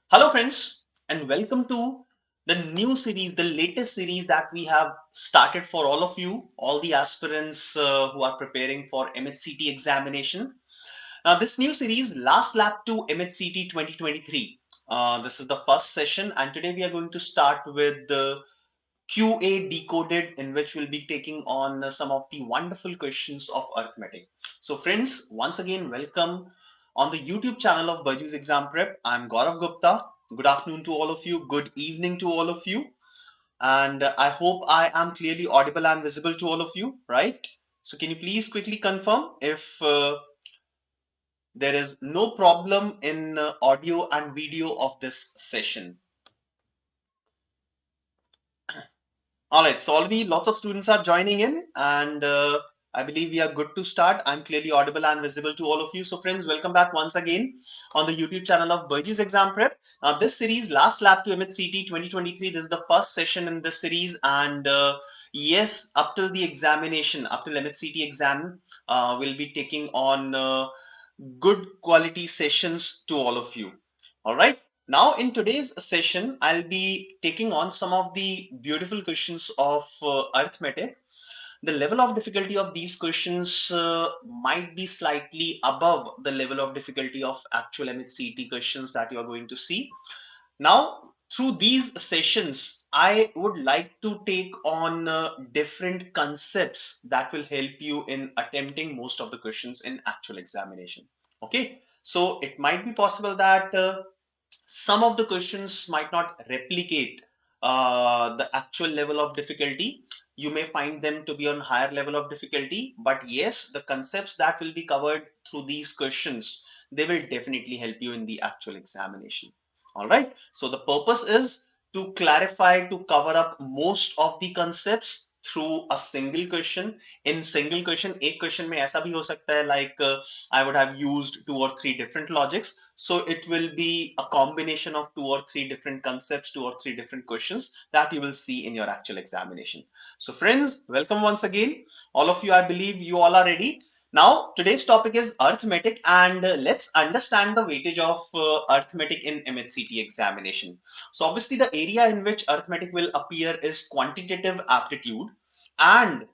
Hello, friends, and welcome to the new series, the latest series that we have started for all of you, all the aspirants who are preparing for MAHCET examination. Now, this new series, Last Lap to MAHCET 2023. This is the first session, and today we are going to start with the QA Decoded, in which we'll be taking on some of the wonderful questions of arithmetic. So, friends, once again, welcome on the YouTube channel of BYJU'S Exam Prep. I'm Gourav Gupta. Good afternoon to all of you. Good evening to all of you. And I hope I am clearly audible and visible to all of you, right? So, can you please quickly confirm if there is no problem in audio and video of this session? All right, so already lots of students are joining in, and I believe we are good to start. I'm clearly audible and visible to all of you. So, friends, welcome back once again on the YouTube channel of BYJU'S Exam Prep. Now, this series, Last Lap to MAHCET 2023, this is the first session in this series, and yes, up till the examination, up till MAHCET exam, we'll be taking on good quality sessions to all of you. All right. Now, in today's session, I'll be taking on some of the beautiful questions of arithmetic. The level of difficulty of these questions might be slightly above the level of difficulty of actual MAHCET questions that you are going to see. Now, through these sessions, I would like to take on different concepts that will help you in attempting most of the questions in actual examination. Okay, so it might be possible that some of the questions might not replicate the actual level of difficulty. You may find them to be on higher level of difficulty, but yes, the concepts that will be covered through these questions, they will definitely help you in the actual examination. All right, so the purpose is to clarify, to cover up most of the concepts through a single question. In single question, एक question में ऐसा भी हो सकता है like I would have used 2 or 3 different logics. So it will be a combination of 2 or 3 different concepts, 2 or 3 different questions that you will see in your actual examination. So friends, welcome once again. All of you, I believe you all are ready. Now, today's topic is arithmetic, and let's understand the weightage of arithmetic in MAHCET examination. So obviously the area in which arithmetic will appear is quantitative aptitude, and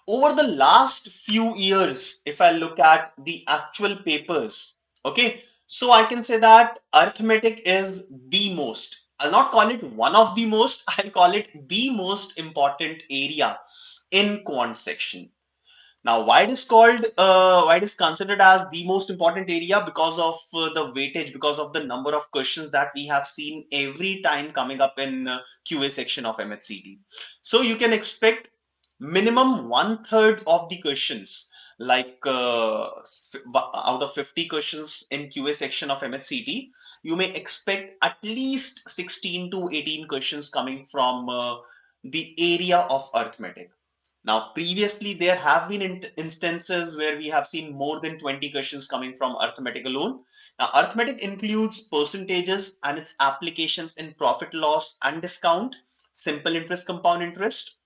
over the last few years, if I look at the actual papers, okay, so I can say that arithmetic is the most, I'll not call it one of the most, I'll call it the most important area in quant section. Now, why it is considered as the most important area? Because of the weightage, because of the number of questions that we have seen every time coming up in QA section of MAHCET. So you can expect minimum 1/3 of the questions, like out of 50 questions in QA section of MAHCET, you may expect at least 16 to 18 questions coming from the area of arithmetic. Now, previously, there have been instances where we have seen more than 20 questions coming from arithmetic alone. Now, arithmetic includes percentages and its applications in profit, loss, and discount, simple interest, compound interest.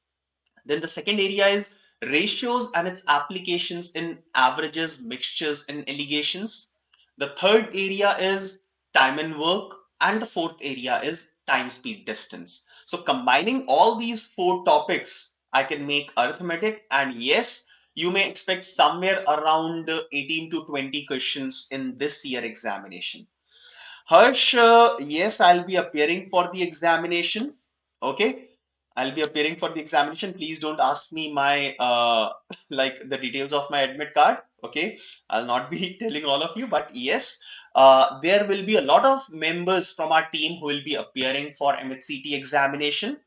Then the second area is ratios and its applications in averages, mixtures, and allegations. The third area is time and work. And the fourth area is time, speed, distance. So combining all these 4 topics, I can make arithmetic. And yes, you may expect somewhere around 18 to 20 questions in this year examination. Harsh, yes, I'll be appearing for the examination. Okay, I'll be appearing for the examination. Please don't ask me my like the details of my admit card. Okay, I'll not be telling all of you, but yes, there will be a lot of members from our team who will be appearing for MAHCET examination.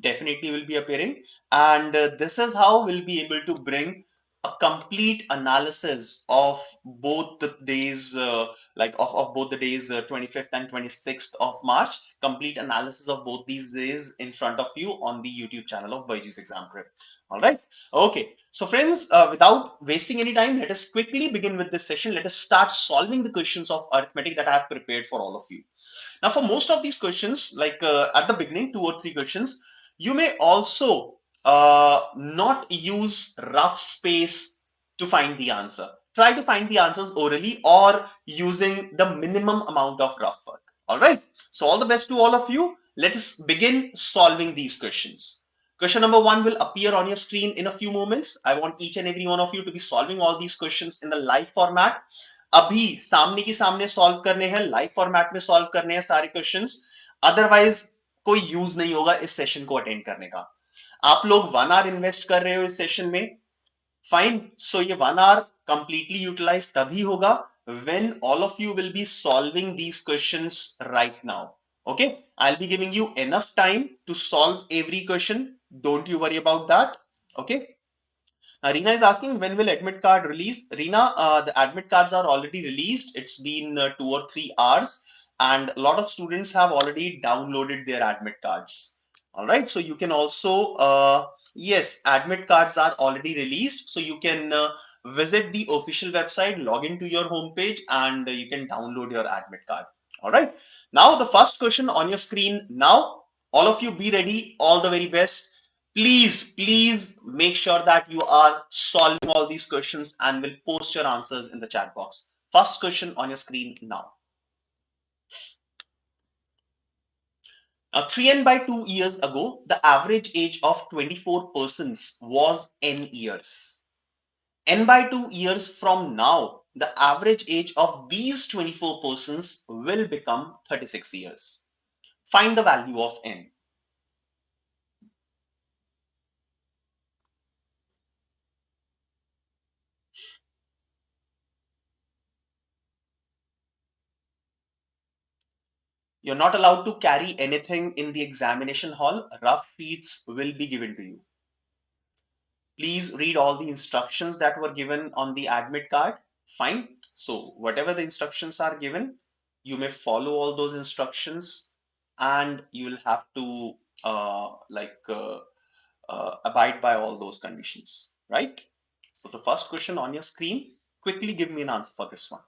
Definitely will be appearing, and this is how we'll be able to bring a complete analysis of both the days of both the days 25th and 26th of March, complete analysis of both these days in front of you on the YouTube channel of BYJU'S Exam Prep. All right. Okay. So friends, without wasting any time, let us quickly begin with this session. Let us start solving the questions of arithmetic that I have prepared for all of you. Now, for most of these questions, like at the beginning, 2 or 3 questions, you may also not use rough space to find the answer. Try to find the answers orally or using the minimum amount of rough work. All right. So all the best to all of you. Let us begin solving these questions. Question number one will appear on your screen in a few moments. I want each and every one of you to be solving all these questions in the live format. अभी सामने की सामने solve करने हैं, live format में solve करने हैं सारे क्वेश्चंस, अदरवाइज कोई यूज नहीं होगा इस सेशन को अटेंड करने का. आप लोग 1 आवर इन्वेस्ट कर रहे हो इस सेशन में, फाइन. सो ये 1 आवर कंप्लीटली यूटिलाइज तभी होगा when all of you will be solving these questions right now. Okay, I'll be giving you enough time to solve every question. Don't you worry about that. Okay. Reena is asking, when will admit card release? Reena, the admit cards are already released. It's been 2 or 3 hours, and a lot of students have already downloaded their admit cards. All right, so you can also, yes, admit cards are already released. So you can visit the official website, log into your homepage, and you can download your admit card. All right, now the first question on your screen now. All of you be ready. All the very best. Please make sure that you are solving all these questions and will post your answers in the chat box. First question on your screen now. Now 3n by 2 years ago, the average age of 24 persons was n years. N by 2 years from now, the average age of these 24 persons will become 36 years. Find the value of n. You're not allowed to carry anything in the examination hall. Rough sheets will be given to you. Please read all the instructions that were given on the admit card. Fine. So whatever the instructions are given, you may follow all those instructions, and you'll have to abide by all those conditions, right? So the first question on your screen, quickly give me an answer for this one.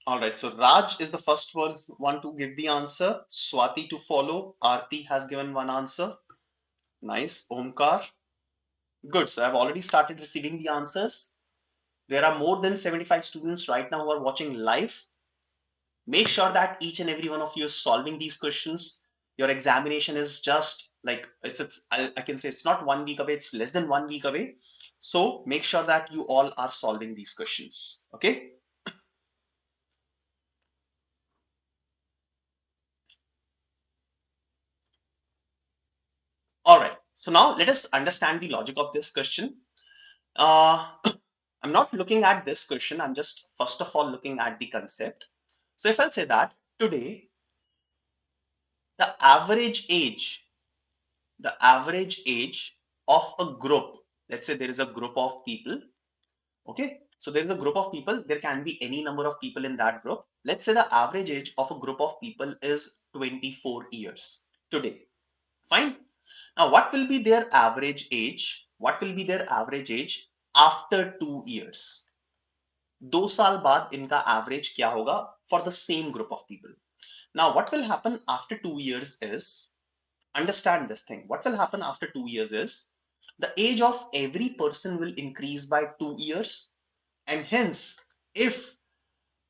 All right, so Raj is the first one to give the answer. Swati to follow. Aarti has given one answer. Nice. Omkar. Good. So I've already started receiving the answers. There are more than 75 students right now who are watching live. Make sure that each and every one of you is solving these questions. Your examination is just like I can say it's not 1 week away, it's less than 1 week away. So make sure that you all are solving these questions. Okay. All right. So now let us understand the logic of this question. I'm not looking at this question. I'm just first of all looking at the concept. So if I'll say that today, the average age of a group, let's say there is a group of people. Okay. So there is a group of people. There can be any number of people in that group. Let's say the average age of a group of people is 24 years today. Fine. Now, what will be their average age? What will be their average age after 2 years? 2 साल बाद इनका average क्या होगा for the same group of people? Now, what will happen after 2 years is, understand this thing. What will happen after 2 years is, the age of every person will increase by 2 years, and hence, if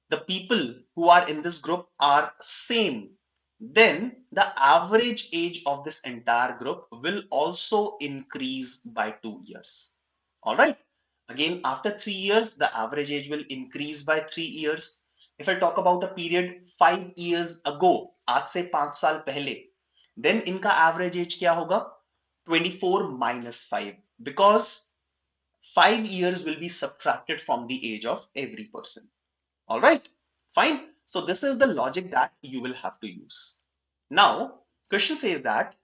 the people who are in this group are same, then the average age of this entire group will also increase by 2 years. All right. Again, after 3 years, the average age will increase by 3 years. If I talk about a period 5 years ago, आज से 5 साल पहले, then इनका average age क्या होगा? 24 minus 5, because 5 years will be subtracted from the age of every person. All right, fine. So this is the logic that you will have to use. Now, question says that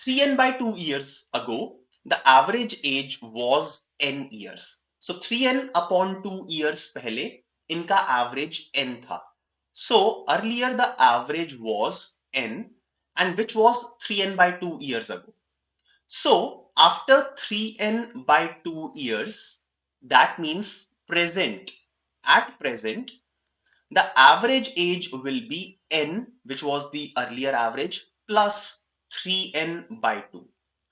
3n by 2 years ago, the average age was n years. So 3n upon 2 years पहले इनका average n था. So earlier the average was n, and which was 3n by 2 years ago. So after 3n by 2 years, that means present, at present, the average age will be n, which was the earlier average, plus 3n by 2.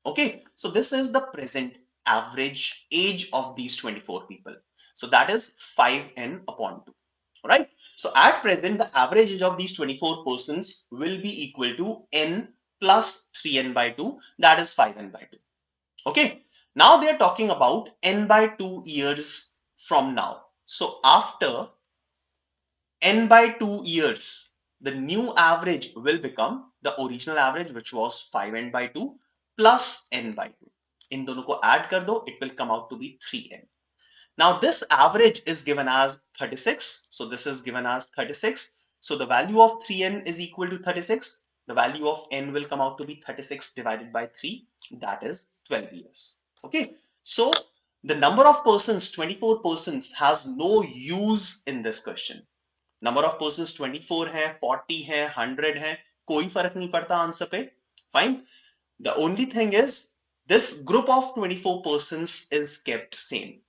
Okay, so this is the present average age of these 24 people. So that is 5n upon 2. Right? So at present, the average age of these 24 persons will be equal to n plus 3n by 2, that is 5n by 2. Okay, now they are talking about n by 2 years from now. So after n by 2 years, the new average will become the original average, which was 5n by 2 plus n by 2. In दोनों को add कर दो, it will come out to be 3n. Now this average is given as 36. So this is given as 36. So the value of 3n is equal to 36. The value of n will come out to be 36 divided by 3. That is 12 years. Okay. So the number of persons, 24 persons, has no use in this question. Number of persons 24 है, 40 है, 100 है, कोई फर्क नहीं पड़ता answer पे. Fine. The only thing is this group of 24 persons is kept same.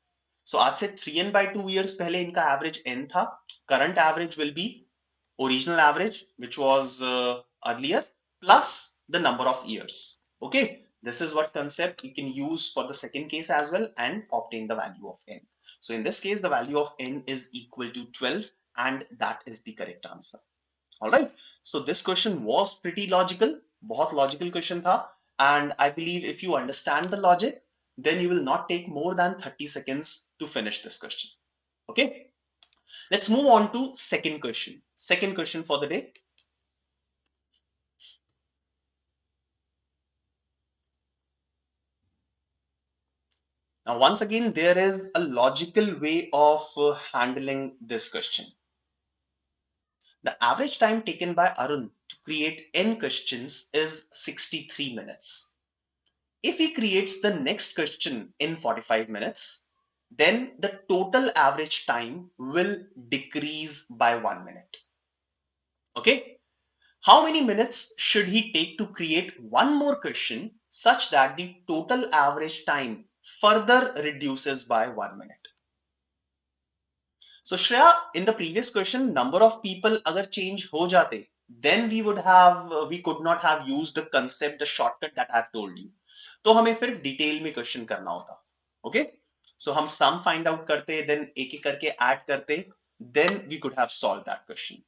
So आज से 3n by 2 years पहले इनका average n था. Current average will be original average, which was earlier, plus the number of years. Okay, this is what concept you can use for the second case as well and obtain the value of n. So in this case, the value of n is equal to 12, and that is the correct answer. All right, so this question was pretty logical, बहुत logical question था, and I believe if you understand the logic, then you will not take more than 30 seconds to finish this question. Okay, let's move on to second question. Second question for the day. Now, once again, there is a logical way of handling this question. The average time taken by Arun to create n questions is 63 minutes. If he creates the next question in 45 minutes, then the total average time will decrease by 1 minute. Okay? How many minutes should he take to create one more question such that the total average time further reduces by 1 minute? So Shreya, in the previous question, number of people agar change ho jate, then we could not have used the concept, the shortcut that I have told you. तो हमें फिर detail में question करना होता. Okay, so हम sum find out करते, then एक एक करके ऐड करते, then we could have solved that question.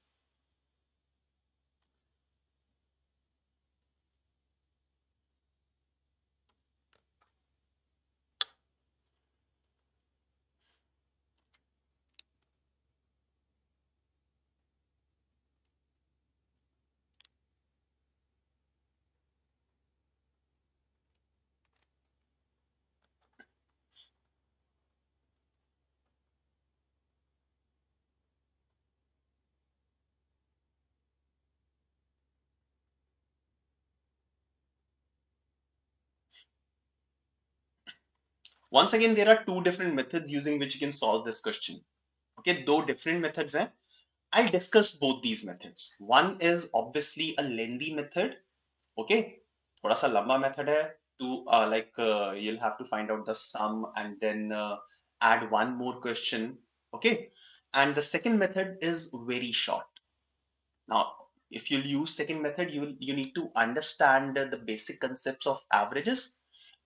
Once again, there are two different methods using which you can solve this question. Okay, दो different methods हैं. I'll discuss both these methods. One is obviously a lengthy method. Okay, थोड़ा सा लंबा method है. To you'll have to find out the sum and then add one more question. Okay, and the second method is very short. Now, if you'll use second method, you need to understand the basic concepts of averages,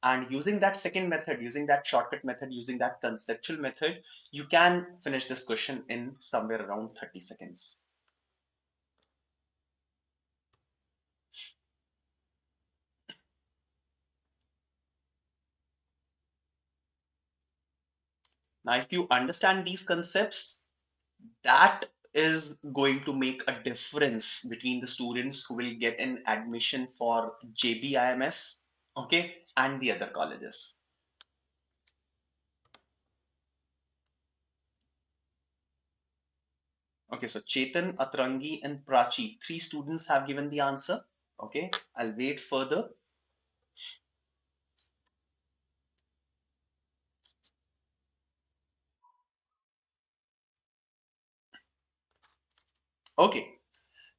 and using that second method, using that shortcut method, using that conceptual method, you can finish this question in somewhere around 30 seconds. Now, if you understand these concepts, that is going to make a difference between the students who will get an admission for JBIMS, okay, and the other colleges. Okay, so Chetan, Atrangi, and Prachi, three students have given the answer. Okay, I'll wait further. Okay,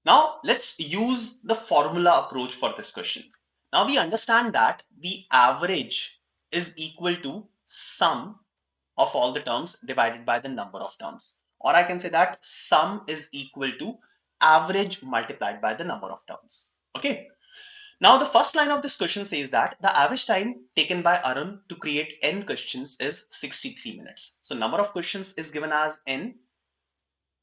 Now let's use the formula approach for this question. Now we understand that the average is equal to sum of all the terms divided by the number of terms. Or I can say that sum is equal to average multiplied by the number of terms. Okay. Now the first line of this question says that the average time taken by Arun to create n questions is 63 minutes. So number of questions is given as n,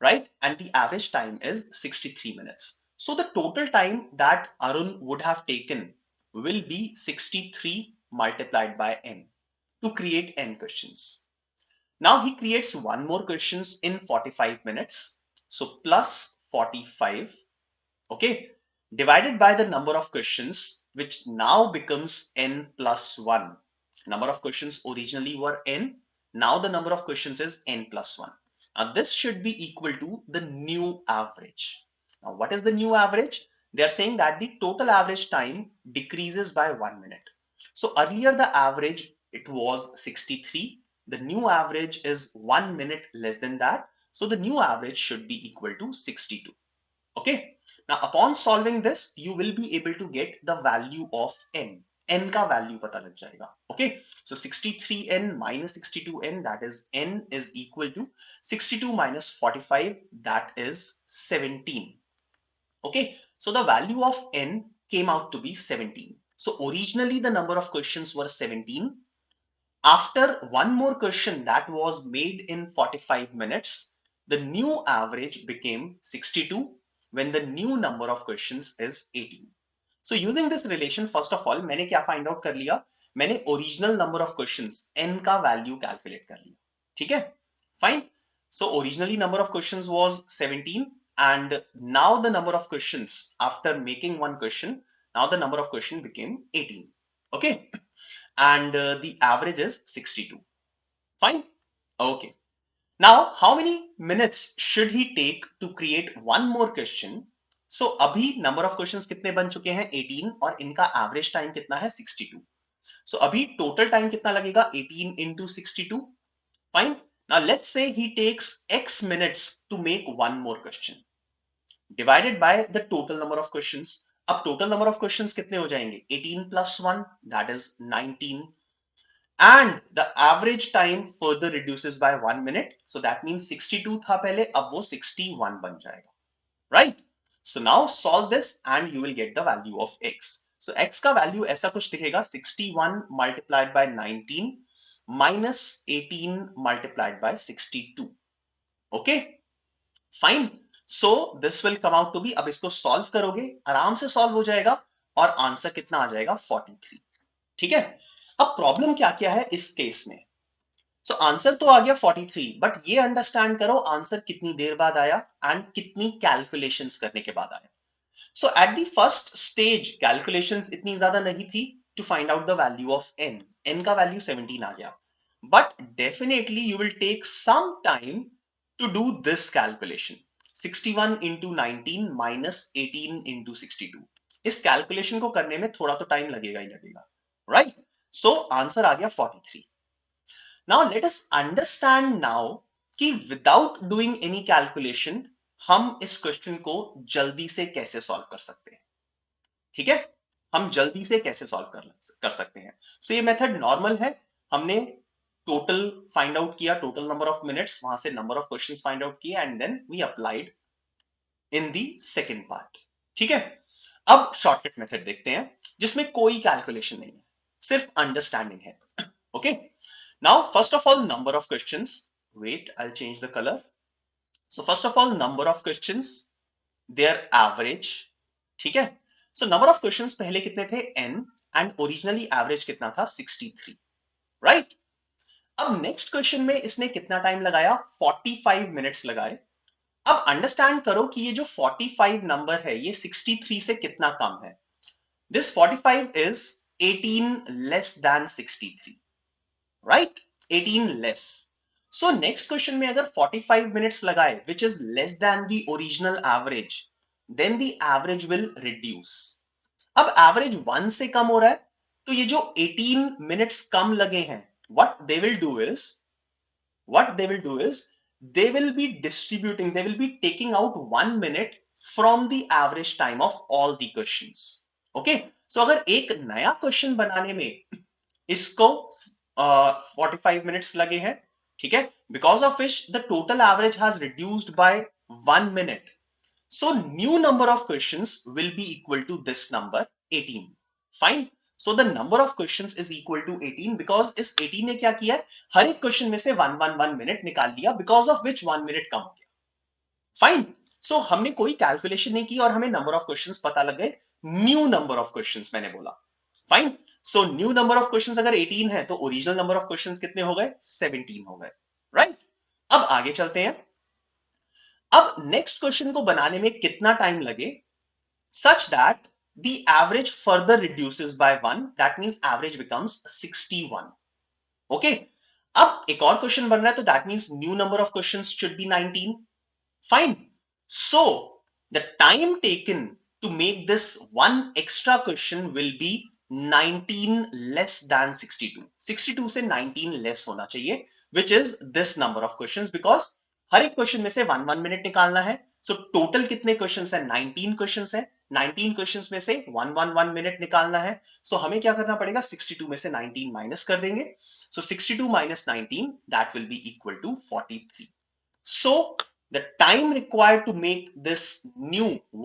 right? And the average time is 63 minutes. So the total time that Arun would have taken will be 63 multiplied by n to create n questions. Now he creates one more questions in 45 minutes. So plus 45, okay, divided by the number of questions, which now becomes n plus 1. Number of questions originally were n. Now the number of questions is n plus 1. Now this should be equal to the new average. Now what is the new average? They are saying that the total average time decreases by 1 minute. So earlier the average, it was 63. The new average is 1 minute less than that. So the new average should be equal to 62. Okay. Now upon solving this, you will be able to get the value of n. N का value पता लग जाएगा. Okay. So 63n minus 62n, that is n is equal to 62 minus 45, that is 17. Okay. So the value of n came out to be 17. So originally the number of questions were 17. After one more question that was made in 45 minutes, the new average became 62 when the new number of questions is 18. So using this relation, first of all, मैंने क्या find out कर लिया? मैंने original number of questions n का value calculate कर लिया. ठीक है? Fine. So originally number of questions was 17 and now the number of questions after making one question, now the number of question became 18. Okay. And the average is 62. Fine. Okay. Now, how many minutes should he take to create one more question? So, अभी number of questions कितने बन चुके हैं? 18 और इनका average time कितना है? 62. So, अभी total time कितना लगेगा? 18 into 62. Fine. Now, let's say he takes X minutes to make one more question. Divided by the total number of questions. अब total number of questions कितने हो जाएंगे? 18 plus 1, that is 19. And the average time further reduces by 1 minute. So that means 62 था पहले, अब वो 61 बन जाएगा. Right? So now solve this and you will get the value of x. So x का value ऐसा कुछ दिखेगा, 61 multiplied by 19 minus 18 multiplied by 62. Okay? Fine. So this will come out to be, अब इसको solve करोगे, आराम से solve हो जाएगा और आंसर कितना आ जाएगा? 43. ठीक है? अब प्रॉब्लम क्या क्या है इस केस में? सो आंसर तो आ गया 43, बट ये अंडरस्टैंड करो आंसर कितनी देर बाद आया एंड कितनी कैलकुलेशंस करने के बाद आया. So at the first stage calculations इतनी ज्यादा नहीं थी to find out the value of n. n का वैल्यू 17 आ गया, but definitely you will take some time to do this calculation. 61 into 19 minus 18 into 62. इस कैलकुलेशन को करने में थोड़ा तो टाइम लगेगा ही लगेगा, राइट? So answer आ गया 43. Now let us understand now कि without doing any calculation हम इस क्वेश्चन को जल्दी से कैसे सॉल्व कर सकते हैं. ठीक है, हम जल्दी से कैसे सॉल्व कर सकते हैं. So ये मेथड नॉर्मल है. हमने टोटल फाइंड आउट किया, टोटल नंबर ऑफ मिनट्स, वहां से number of questions find out किए and then we applied in the second part. ठीक है, अब शॉर्टकट मेथड देखते हैं जिसमें कोई कैलकुलेशन नहीं है, सिर्फ अंडरस्टैंडिंग है. Okay, now first of all number of questions. Wait, I change the colour. So first of all number of questions, their average. ठीक है, सो नंबर ऑफ क्वेश्चंस पहले कितने थे? n, एंड ओरिजिनली एवरेज कितना था? 63. Right. अब next question में इसने कितना टाइम लगाया? 45 मिनट्स लगाए. अब अंडरस्टैंड करो कि ये जो 45 नंबर है ये 63 से कितना कम है. This 45 is 18 less than 63, right? 18 less. So next question में अगर 45 minutes लगाए, which is less than the original average, then the average will reduce. अब average 1 से कम हो रहा है, तो ये जो 18 minutes कम लगे हैं, what they will do is they will be distributing, they will be taking out 1 minute from the average time of all the questions. Okay, so अगर एक नया क्वेश्चन बनाने में इसको 45 मिनट्स लगे हैं, ठीक है, because of which the total average has reduced by 1 minute, so new number of questions will be equal to this number 18. Fine. So the number of questions is equal to 18 because इस 18 ने क्या किया है, हर एक question में से 1 minute निकाल लिया, because of which 1 मिनट कम हो गया. फाइन. सो हमने कोई कैलकुलेशन नहीं की और हमें नंबर ऑफ क्वेश्चंस पता लग गए. न्यू नंबर ऑफ क्वेश्चंस मैंने बोला. Fine. So new number of questions अगर 18 है तो ओरिजिनल नंबर ऑफ क्वेश्चंस कितने हो गए, 17 हो गए. राइट. अब आगे चलते हैं. अब नेक्स्ट क्वेश्चन को बनाने में कितना टाइम लगे, such that the average further reduces by 1, that means average becomes 61. Okay. अब एक और क्वेश्चन बन रहा है तो that means new number of questions should be 19. Fine. So the time taken to make this one extra question will be 19 less than 62. 62 से 19 less होना चाहिए, which is this number of questions, because हर एक question में से 1 minute निकालना है. So total कितने questions है, 19 क्वेश्चंस है. 19 क्वेश्चंस में से 1 मिनट निकालना है. सो हमें क्या करना पड़ेगा, 62 में से 19 माइनस कर देंगे. सो 62 minus 19, that will be equal to 43. So the time required to make this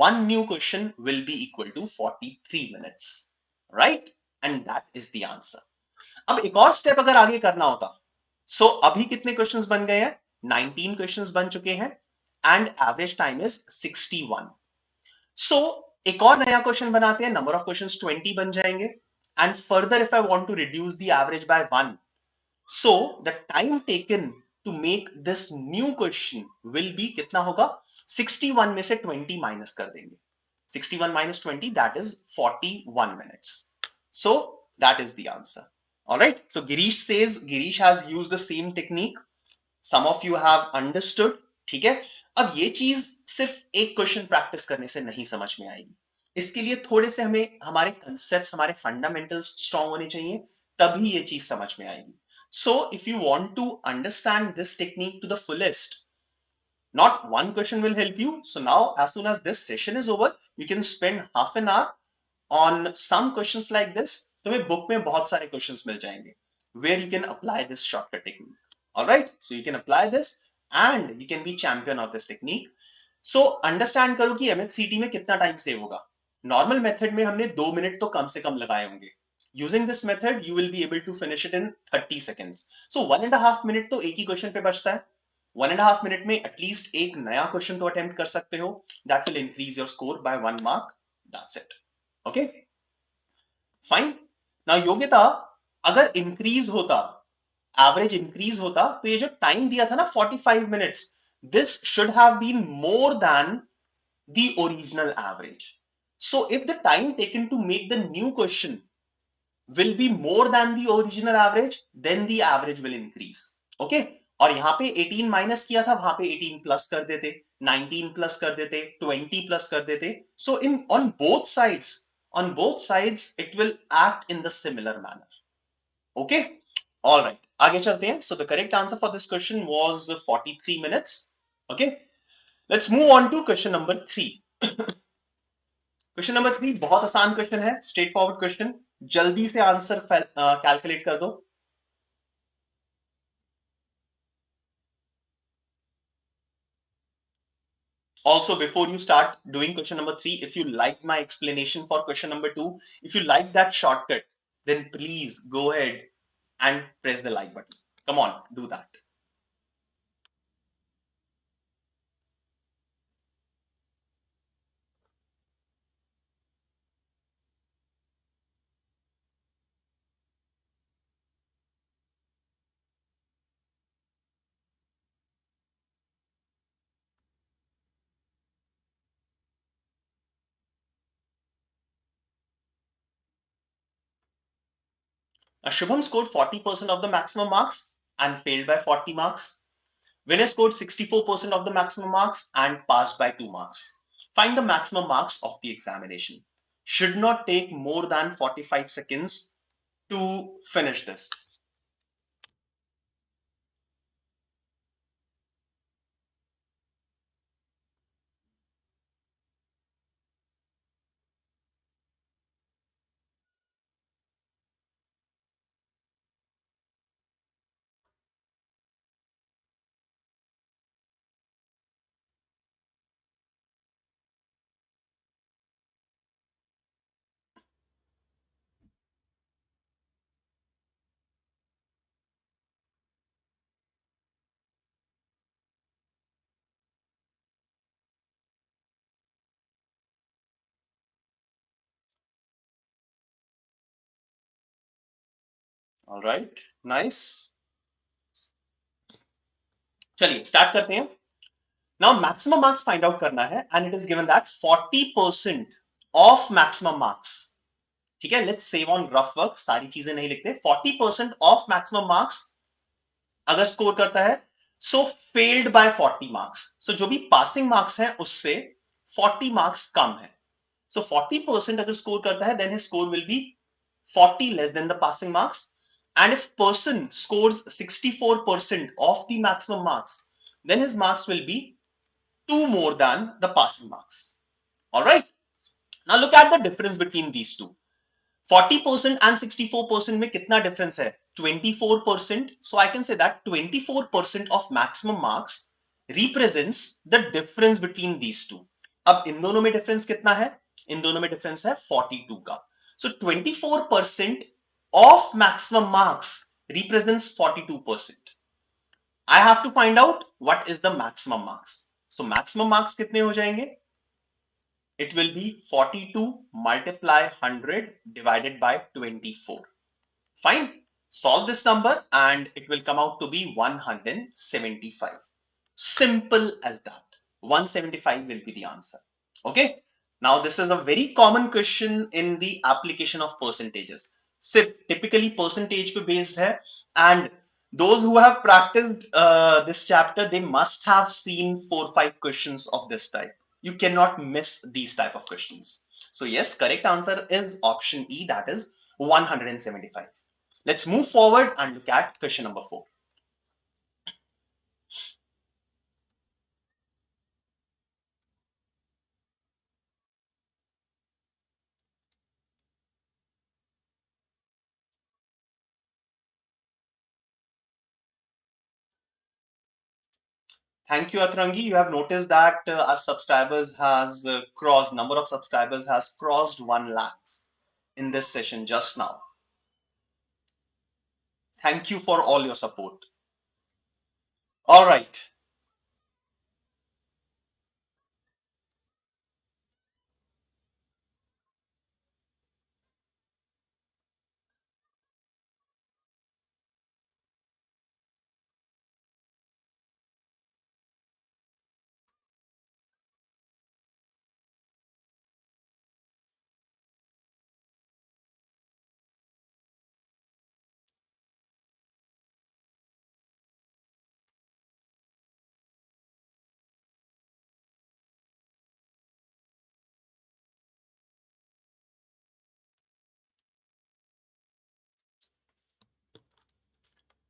one new question will be equal to 43 minutes. Right? And that is the answer. अब एक और स्टेप अगर आगे करना होता, सो अभी कितने क्वेश्चंस बन गए हैं, 19 क्वेश्चंस बन चुके हैं एंड एवरेज टाइम इज 61. सो एक और नया क्वेश्चन बनाते हैं, नंबर ऑफ क्वेश्चंस 20 बन जाएंगे and further if I want to reduce the average by 1, so the time taken to make this new question will be कितना होगा, 61 में से 20 माइनस कर देंगे. 61 minus 20, that is 41 minutes. So that is the answer. All right. So Girish says Girish has used the same technique. Some of you have understood. ठीक है. अब ये चीज सिर्फ एक क्वेश्चन प्रैक्टिस करने से नहीं समझ में आएगी. इसके लिए थोड़े से हमें हमारे कंसेप्ट्स, हमारे फंडामेंटल्स स्ट्रांग होने चाहिए, तभी ये चीज समझ में आएगी. So if you want to understand this technique to the fullest, not one question will help you. So now as soon as this session is over, you can spend half an hour on some questions like this. तुम्हें book में बहुत सारे questions मिल जाएंगे where you can apply this shortcut technique. All right, so you can apply this and you can be champion of this technique. So understand करो कि MHCT में कितना time save होगा. नॉर्मल मेथड में हमने 2 मिनट तो कम से कम लगाए होंगे. Using this method, you will be able to finish it in 30 seconds. So 1.5 minute तो एक ही क्वेश्चन पे बचता है. 1.5 minute में एटलीस्ट एक नया क्वेश्चन तो अटेम्प्ट कर सकते हो. That will increase your score by 1 mark. That's it. Okay? Fine. Now योग्यता अगर इंक्रीज होता, एवरेज इंक्रीज होता, तो ये जो टाइम दिया था ना 45 minutes, this should have been more than the original average. So if the time taken to make the new question will be more than the original average, then the average will increase. Okay? और यहाँ पे 18 minus किया था, वहां पे 18 plus कर देते, 19 plus कर देते, 20 प्लस कर देते. So in on both sides it will act in the similar manner. Okay? All right. आगे चलते हैं. So the correct answer for this question was 43 minutes. Okay? Let's move on to question number 3. Question number 3 बहुत आसान question है, straight forward question. जल्दी से answer calculate कर दो. Also, before you start doing question number 3, if you liked my explanation for question number 2, if you like that shortcut, then please go ahead and press the like button. Come on, do that. Shubham scored 40% of the maximum marks and failed by 40 marks. Vinay scored 64% of the maximum marks and passed by 2 marks. Find the maximum marks of the examination. Should not take more than 45 seconds to finish this. All right, nice. चलिए start करते हैं। Now maximum marks find out करना है and it is given that 40% of maximum marks. ठीक है, let's save on rough work, सारी चीजें नहीं लिखते। 40% ऑफ मैक्सिमम मार्क्स अगर स्कोर करता है, सो फेल्ड बाय 40 मार्क्स, सो जो भी पासिंग मार्क्स है उससे 40 मार्क्स कम है। सो 40% अगर स्कोर करता है, then his score will be 40 less than the passing marks. And if person scores 64% of the maximum marks, then his marks will be 2 more than the passing marks. All right. Now look at the difference between these two. 40% and 64% में कितना difference है? 24%. So I can say that 24% of maximum marks represents the difference between these two. अब इन दोनों में difference कितना है? इन दोनों में difference है 42 का. So 24% of maximum marks represents 42%. I have to find out what is the maximum marks. So maximum marks कितने हो जाएंगे? It will be 42 multiply 100 divided by 24. Fine. Solve this number and it will come out to be 175. Simple as that. 175 will be the answer. Okay. Now this is a very common question in the application of percentages. सिर्फ typically percentage पे based है, and those who have practiced this chapter, they must have seen 4-5 questions of this type. You cannot miss these type of questions. So yes, correct answer is option E, that is 175. Let's move forward and look at question number 4. Thank you, Atrangi. You have noticed that our subscribers has crossed, number of subscribers has crossed 1 lakh in this session just now. Thank you for all your support. All right.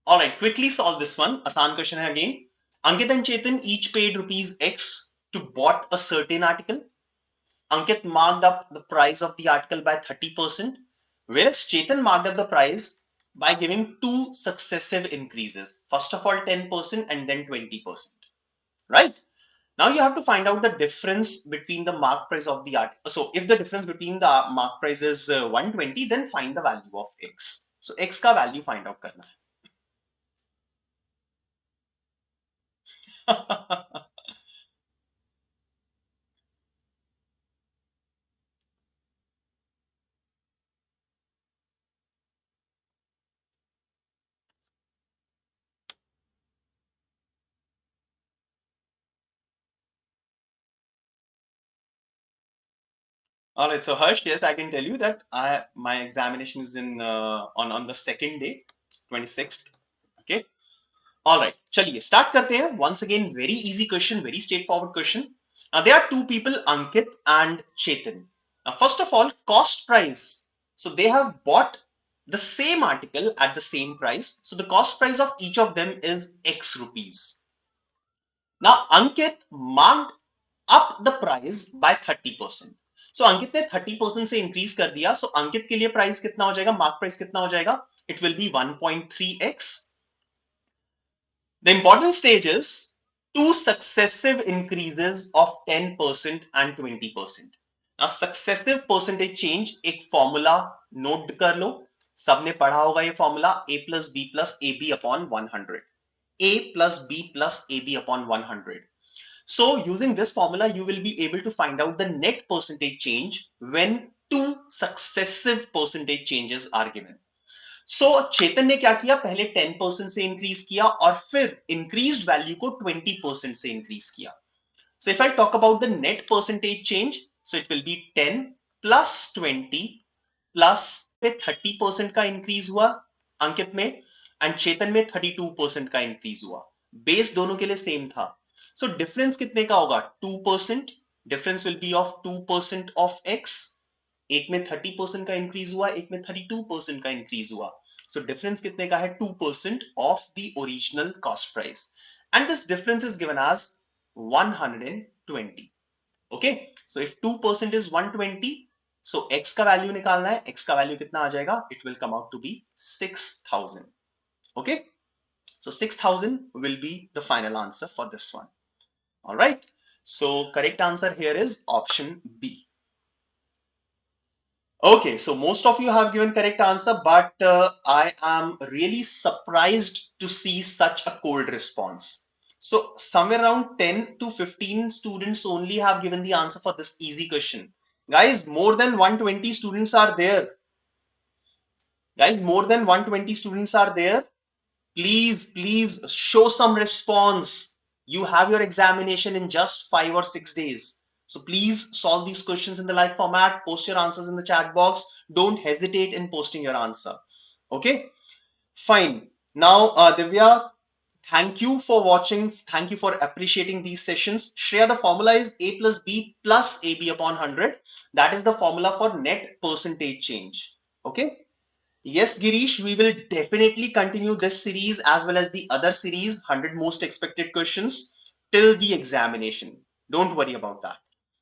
All right, quickly solve this one. Asan question hai again. Ankit and Chetan each paid rupees X to bought a certain article. Ankit marked up the price of the article by 30%, whereas Chetan marked up the price by giving two successive increases. First of all, 10% and then 20%. Right? Now you have to find out the difference between the mark price of the article. So if the difference between the mark price is 120, then find the value of X. So X ka value find out karna hai. All right, so Harsh, yes, I can tell you that my examination is in on the second day, 26th. Okay. All right, चलिए start करते हैं. Once again, very easy question, very straightforward question. Now there are two people, Ankit and Chetan. Now first of all, cost price. So they have bought the same article at the same price. So the cost price of each of them is X rupees. Now Ankit marked up the price by 30%. So अंकित ने 30% से increase कर दिया. So अंकित के लिए price कितना हो जाएगा, mark price कितना हो जाएगा? It will be 1.3x. The important stage is two successive increases of 10% and 20%. Now successive percentage change एक फॉर्मूला नोट कर लो, सबने पढ़ा होगा ये formula, a plus b plus ab upon 100. A plus b plus ab upon 100. So using this formula, you will be able to find out the net percentage change when two successive percentage changes are given. सो चेतन ने क्या किया, पहले 10% से increase किया और फिर increased value को 20% से इंक्रीज किया. So if I talk about the net percentage change, so it will be 10 plus 20 plus पे 30% का इंक्रीज हुआ अंकित में एंड चेतन में 32% का इंक्रीज हुआ. बेस दोनों के लिए सेम था. सो डिफरेंस कितने का होगा, 2%. Difference will be of 2% of x. एक में 30% का इंक्रीज हुआ, एक में 32% का इंक्रीज हुआ. सो डिफरेंस कितने का है, 2% of the original cost price. And this difference is given as 120. Okay, so if 2% is 120, so x का वैल्यू निकालना है. x का वैल्यू कितना आ जाएगा, it will come out to be 6000. Okay, so 6000 will be the final answer for this one. All right, so correct answer here is option B. Okay, so most of you have given correct answer, but I am really surprised to see such a cold response. So somewhere around 10 to 15 students only have given the answer for this easy question. Guys, more than 120 students are there. Guys, more than 120 students are there. Please show some response. You have your examination in just 5 or 6 days. So please solve these questions in the live format. Post your answers in the chat box. Don't hesitate in posting your answer. Okay, fine. Now, Divya, thank you for watching. Thank you for appreciating these sessions. Shreya, the formula is A plus B plus AB upon 100. That is the formula for net percentage change. Okay. Yes, Girish, we will definitely continue this series as well as the other series, 100 most expected questions till the examination. Don't worry about that.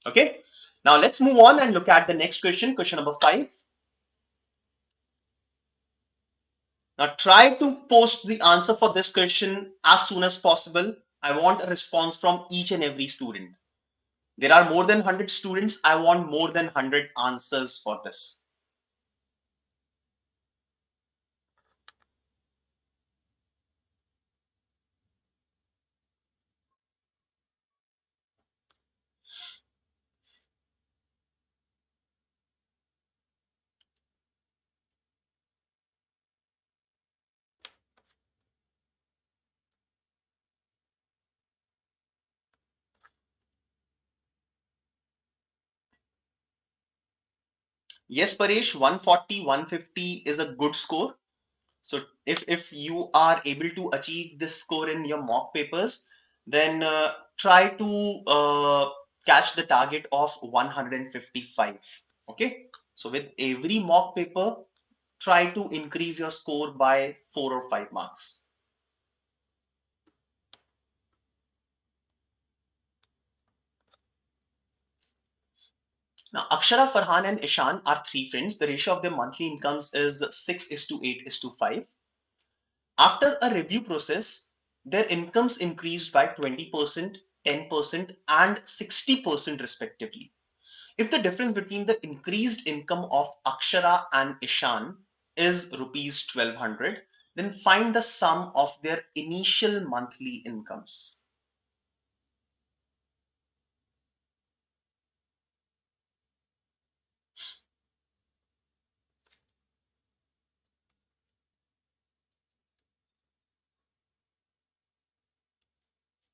Okay. Now let's move on and look at the next question, question number 5. Now try to post the answer for this question as soon as possible. I want a response from each and every student. There are more than 100 students. I want more than 100 answers for this. Yes, Paresh, 140, 150 is a good score. So if you are able to achieve this score in your mock papers, then try to catch the target of 155. Okay. So with every mock paper, try to increase your score by 4 or 5 marks. Now, Akshara, Farhan, and Ishan are three friends. The ratio of their monthly incomes is 6:8:5. After a review process, their incomes increased by 20%, 10%, and 60% respectively. If the difference between the increased income of Akshara and Ishan is rupees 1200, then find the sum of their initial monthly incomes.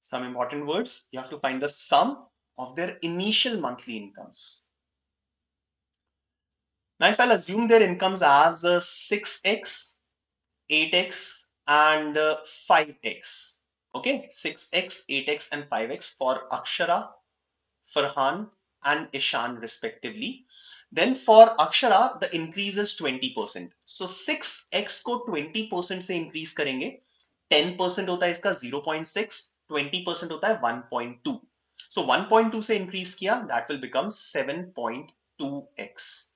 Some important words, you have to find the sum of their initial monthly incomes. Now, if I'll assume their incomes as 6x, 8x, and 5x. Okay, 6x, 8x, and 5x for Akshara, Farhan, and Ishan respectively. Then for Akshara, the increase is 20%. So 6x को 20% से increase करेंगे. 10% होता है इसका 0.6, 20% होता है 1.2. So 1.2 से increase किया, that will become 7.2x.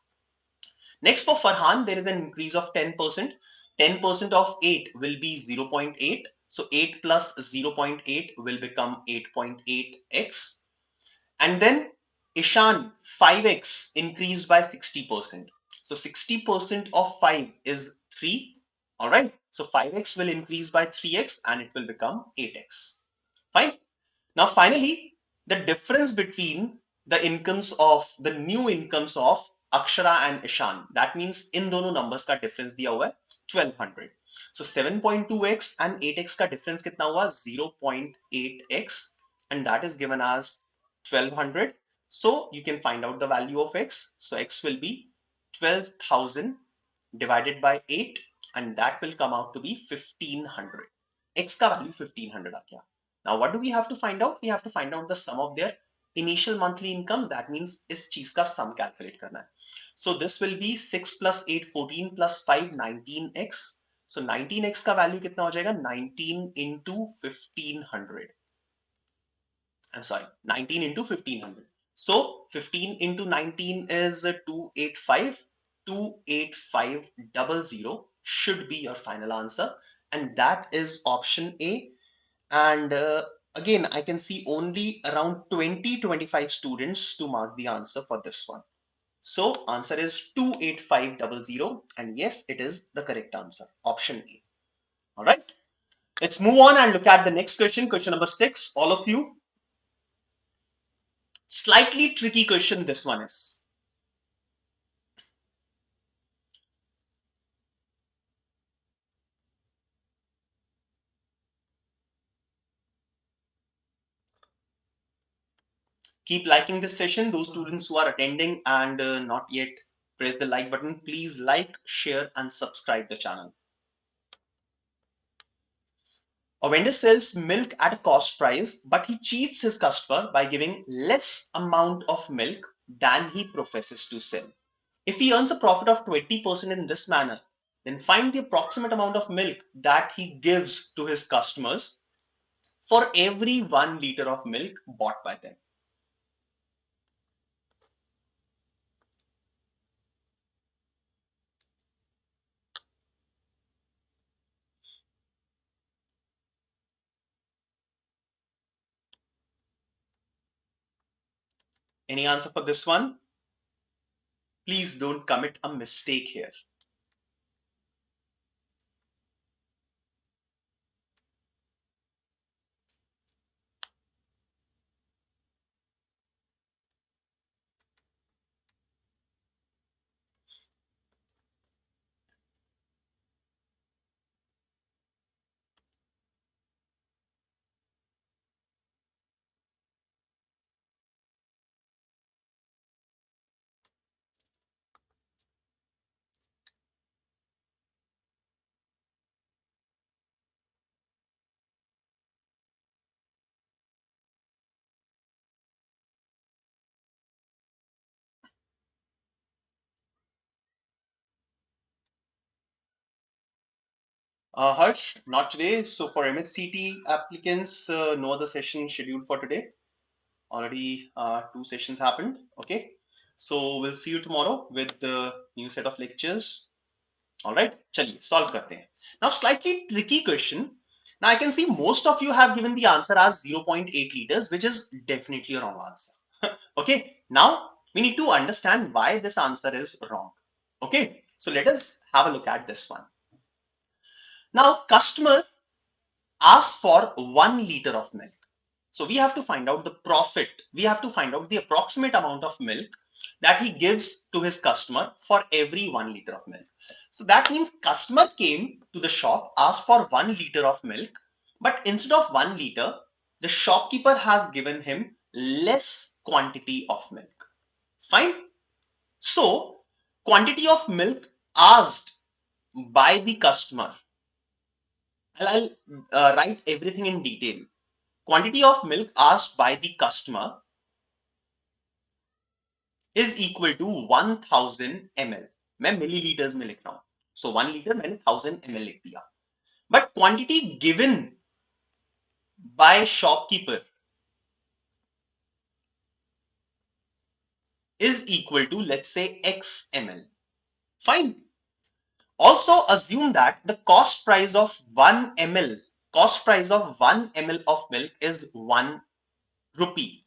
Next for Farhan, there is an increase of 10%. 10% of 8 will be 0.8. So 8 plus 0.8 will become 8.8x. And then Ishan, 5x increased by 60%. So 60% of 5 is 3. All right. So 5x will increase by 3x and it will become 8x. Fine. Now finally, the difference between the incomes of the new incomes of Akshara and Ishaan, that means in दोनों numbers का difference दिया हुआ है 1200. सो 7.2x and 8x का difference कितना हुआ 0.8x and that is given as 1200. So you can find out the value of x. So x will be 12,000 divided by 8 and that will come out to be 1500. X का value 1500 आ गया. Now what do we have to find out? We have to find out the sum of their initial monthly incomes. That means इस चीज का sum calculate करना है. So this will be 6 plus 8 14 plus 5 19x. So 19x का value कितना हो जाएगा 19 into 1500. I'm sorry, 19 into 1500. So 15 into 19 is 285. 28500 should be your final answer, and that is option A. And again, I can see only around 20-25 students to mark the answer for this one. So answer is 28500, and yes, it is the correct answer, option A. All right, let's move on and look at the next question, question number 6. All of you, slightly tricky question this one is. Keep liking this session. Those students who are attending and not yet press the like button, please like, share and subscribe the channel. A vendor sells milk at a cost price, but he cheats his customer by giving less amount of milk than he professes to sell. If he earns a profit of 20% in this manner, then find the approximate amount of milk that he gives to his customers for every 1 liter of milk bought by them. Any answer for this one? Please don't commit a mistake here. Harsh, not today. So for MHCT applicants, no other session scheduled for today. Already 2 sessions happened. Okay. So we'll see you tomorrow with the new set of lectures. All right. Chaliye, solve karte hain. Now slightly tricky question. Now I can see most of you have given the answer as 0.8 liters, which is definitely a wrong answer. Okay. Now we need to understand why this answer is wrong. Okay. So let us have a look at this one. Now customer asks for 1 liter of milk. So we have to find out the profit. We have to find out the approximate amount of milk that he gives to his customer for every 1 liter of milk. So that means customer came to the shop, asked for 1 liter of milk, but instead of 1 liter, the shopkeeper has given him less quantity of milk. Fine. So quantity of milk asked by the customer. I'll write everything in detail. Quantity of milk asked by the customer is equal to 1000 ml. मैं milliliters में लिख रहा हूं. So 1 liter मैंने 1000 ml लिख दिया. But quantity given by shopkeeper is equal to, let's say, x ml. Fine. Also assume that the cost price of 1 ml, cost price of 1 ml of milk is 1 rupee.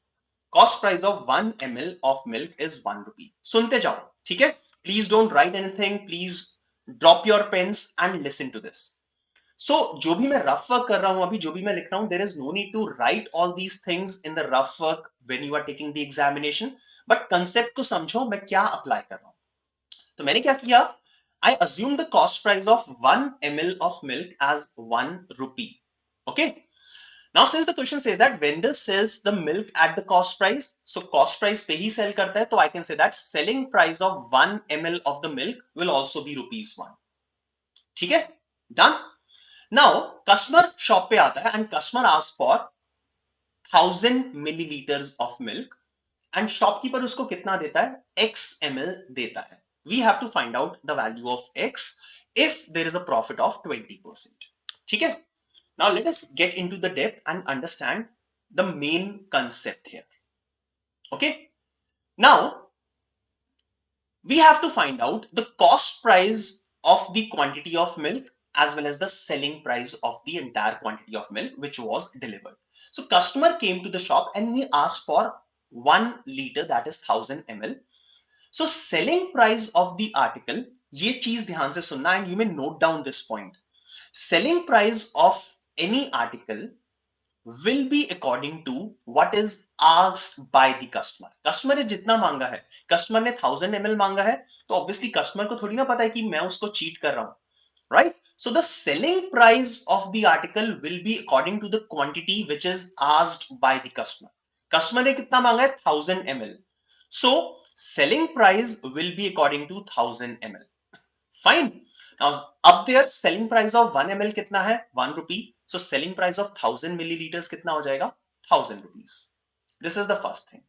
Cost price of 1 ml of milk is 1 rupee. सुनते जाओ, ठीक है? Please don't write anything. Please drop your pens and listen to this. So जो भी मैं rough work कर रहा हूं अभी, जो भी मैं लिख रहा हूं, there is no need to write all these things in the rough work when you are taking the examination. But concept को समझो मैं क्या apply कर रहा हूं. तो मैंने क्या किया, I assume the cost price of 1 ml of milk as 1 rupee. Okay. Now, since the question says that vendor sells the milk at the cost price, so cost price पे ही sell करता है, तो I can say that selling price of 1 ml of the milk will also be ₹1. ठीक है, done. Now, customer shop पे आता है and customer asks for 1000 milliliters of milk and shopkeeper उसको कितना देता है, x ml देता है. We have to find out the value of x if there is a profit of 20%. ठीक है. Now let us get into the depth and understand the main concept here. Okay. Now we have to find out the cost price of the quantity of milk as well as the selling price of the entire quantity of milk which was delivered. So customer came to the shop and he asked for 1 liter, that is 1000 ml. So selling price of the article, ये चीज ध्यान से सुनना and you may note down this point. Selling price of any article will be according to what is asked by the customer. Customer ने जितना मांगा है, customer ने 1000 ml मांगा है, तो obviously customer को थोड़ी ना पता है कि मैं उसको cheat कर रहा हूं, right? So the selling price of the article will be according to the quantity which is asked by the customer. Customer ने कितना मांगा है, 1000 ml. So selling price will be according to 1000 ml. Fine. Now up there selling price of 1 ml कितना है, 1 rupee. So selling price of 1000 milliliters कितना हो जाएगा, 1000 rupees. This is the first thing.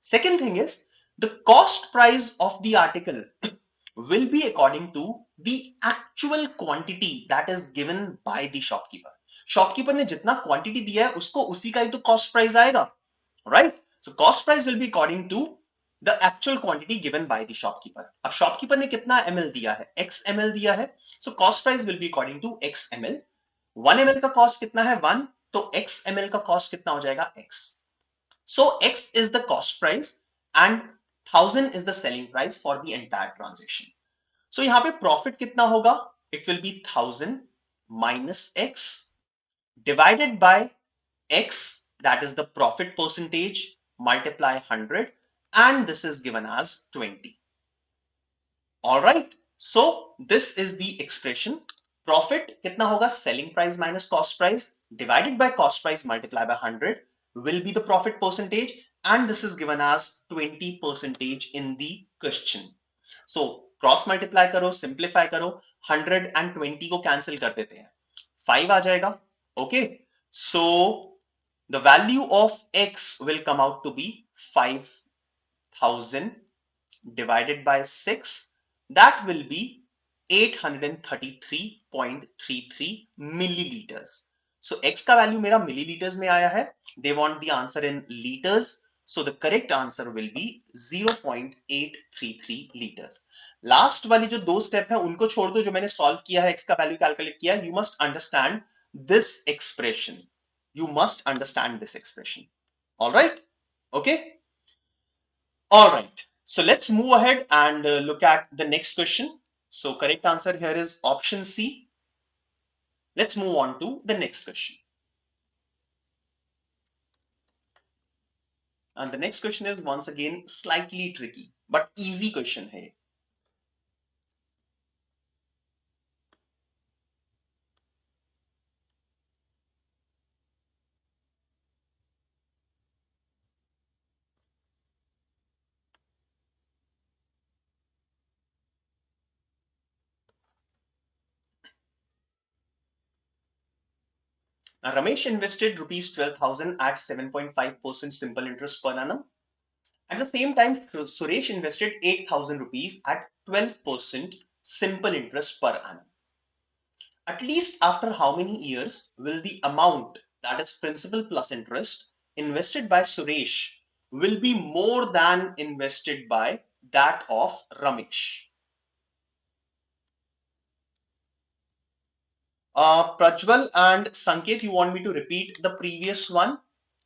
Second thing is the cost price of the article will be according to the actual quantity that is given by the shopkeeper. Shopkeeper ने जितना quantity दिया है उसको उसी का ही तो cost price आएगा, right? So cost price will be according to the actual quantity given by the shopkeeper. अब shopkeeper ने कितना ml दिया है, x ml दिया है, so cost price will be according to x ml. 1 ml का cost कितना है, 1, तो x ml का cost कितना हो जाएगा, x. So x is the cost price and 1000 is the selling price for the entire transaction. So यहाँ पे profit कितना होगा, it will be 1000 minus x divided by x, that is the profit percentage, multiply 100, and this is given as 20. All right, so this is the expression. Profit कितना होगा, selling price minus cost price divided by cost price multiplied by 100 will be the profit percentage, and this is given as 20% in the question. So cross multiply करो, simplify करो, 100 and 20 को cancel कर देते हैं, 5 आ जाएगा. Okay, so the value of x will come out to be 5000 divided by 6, that will be 833.33 milliliters. So x का value मेरा milliliters में आया है. They want the answer in liters. So the correct answer will be 0.833 liters. Last वाली जो दो step है उनको छोड़ दो, जो मैंने solve किया है, x का value calculate किया है. You must understand this expression. You must understand this expression. All right? Okay? All right. So let's move ahead and look at the next question. So correct answer here is option C. Let's move on to the next question. And the next question is once again slightly tricky, but easy question hai. Now, Ramesh invested rupees 12,000 at 7.5% simple interest per annum. At the same time, Suresh invested 8,000 rupees at 12% simple interest per annum. At least after how many years will the amount, that is principal plus interest, invested by Suresh will be more than invested by that of Ramesh? Prajwal and Sanket, you want me to repeat the previous one?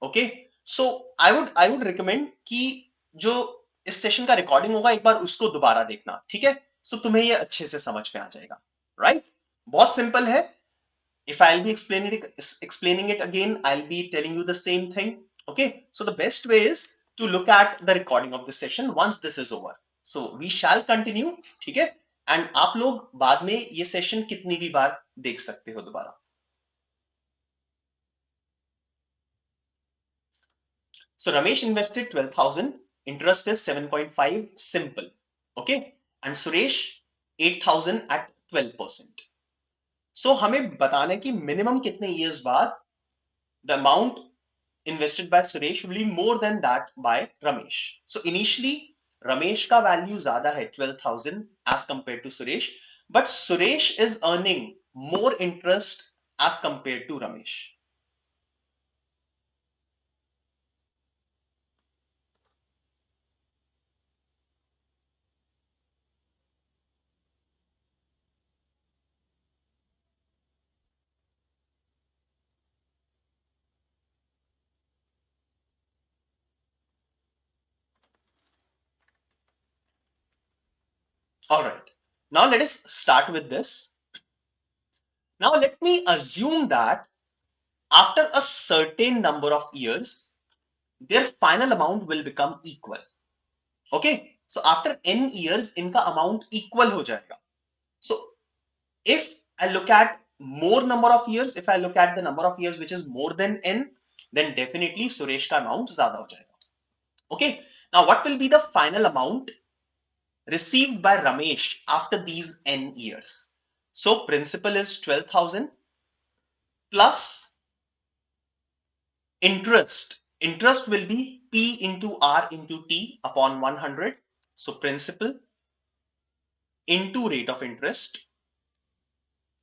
Okay, so I would recommend कि जो इस session का recording होगा एक बार उसको दोबारा देखना, ठीक है? So तुम्हें ये अच्छे से समझ में आ जाएगा, right? बहुत सिंपल है. If I'll be explaining it again, I'll be telling you the same thing. Okay, so the best way is to look at the recording of this session once this is over. So we shall continue, ठीक है। And आप लोग बाद में ये session कितनी भी बार देख सकते हो दोबारा। So Ramesh invested 12,000, interest is 7.5, simple. Okay. And Suresh 8,000 at 12%. So हमें बताना है कि minimum कितने years बाद the amount invested by Suresh will be more than that by Ramesh. So initially Ramesh का value ज्यादा है 12,000 as compared to Suresh, but Suresh is earning more interest as compared to Ramesh. All right. Now let us start with this. Now let me assume that after a certain number of years, their final amount will become equal. Okay. So after n years, इनका amount equal हो जाएगा. So if I look at more number of years, if I look at the number of years which is more than n, then definitely Suresh का amount ज़्यादा हो जाएगा. Okay. Now what will be the final amount received by Ramesh after these n years? So principal is 12,000 plus interest. Interest will be P into R into T upon 100. So principal into rate of interest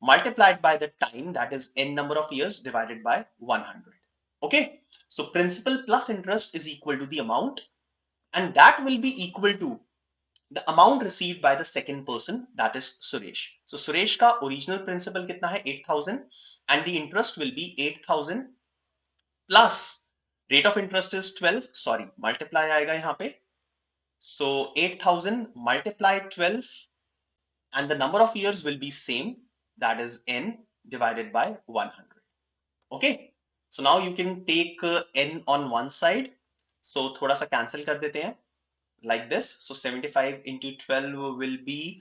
multiplied by the time, that is n number of years, divided by 100. Okay. So principal plus interest is equal to the amount, and that will be equal to the amount received by the second person, that is Suresh. So Suresh ka original principal kitna hai? 8,000, and the interest will be 8,000 plus rate of interest is 12, sorry, multiply आएगा यहाँ पे. So 8,000 multiply 12, and the number of years will be same, that is n divided by 100. Okay. So now you can take n on one side. So थोड़ा सा cancel कर देते हैं like this. So 75 into 12 will be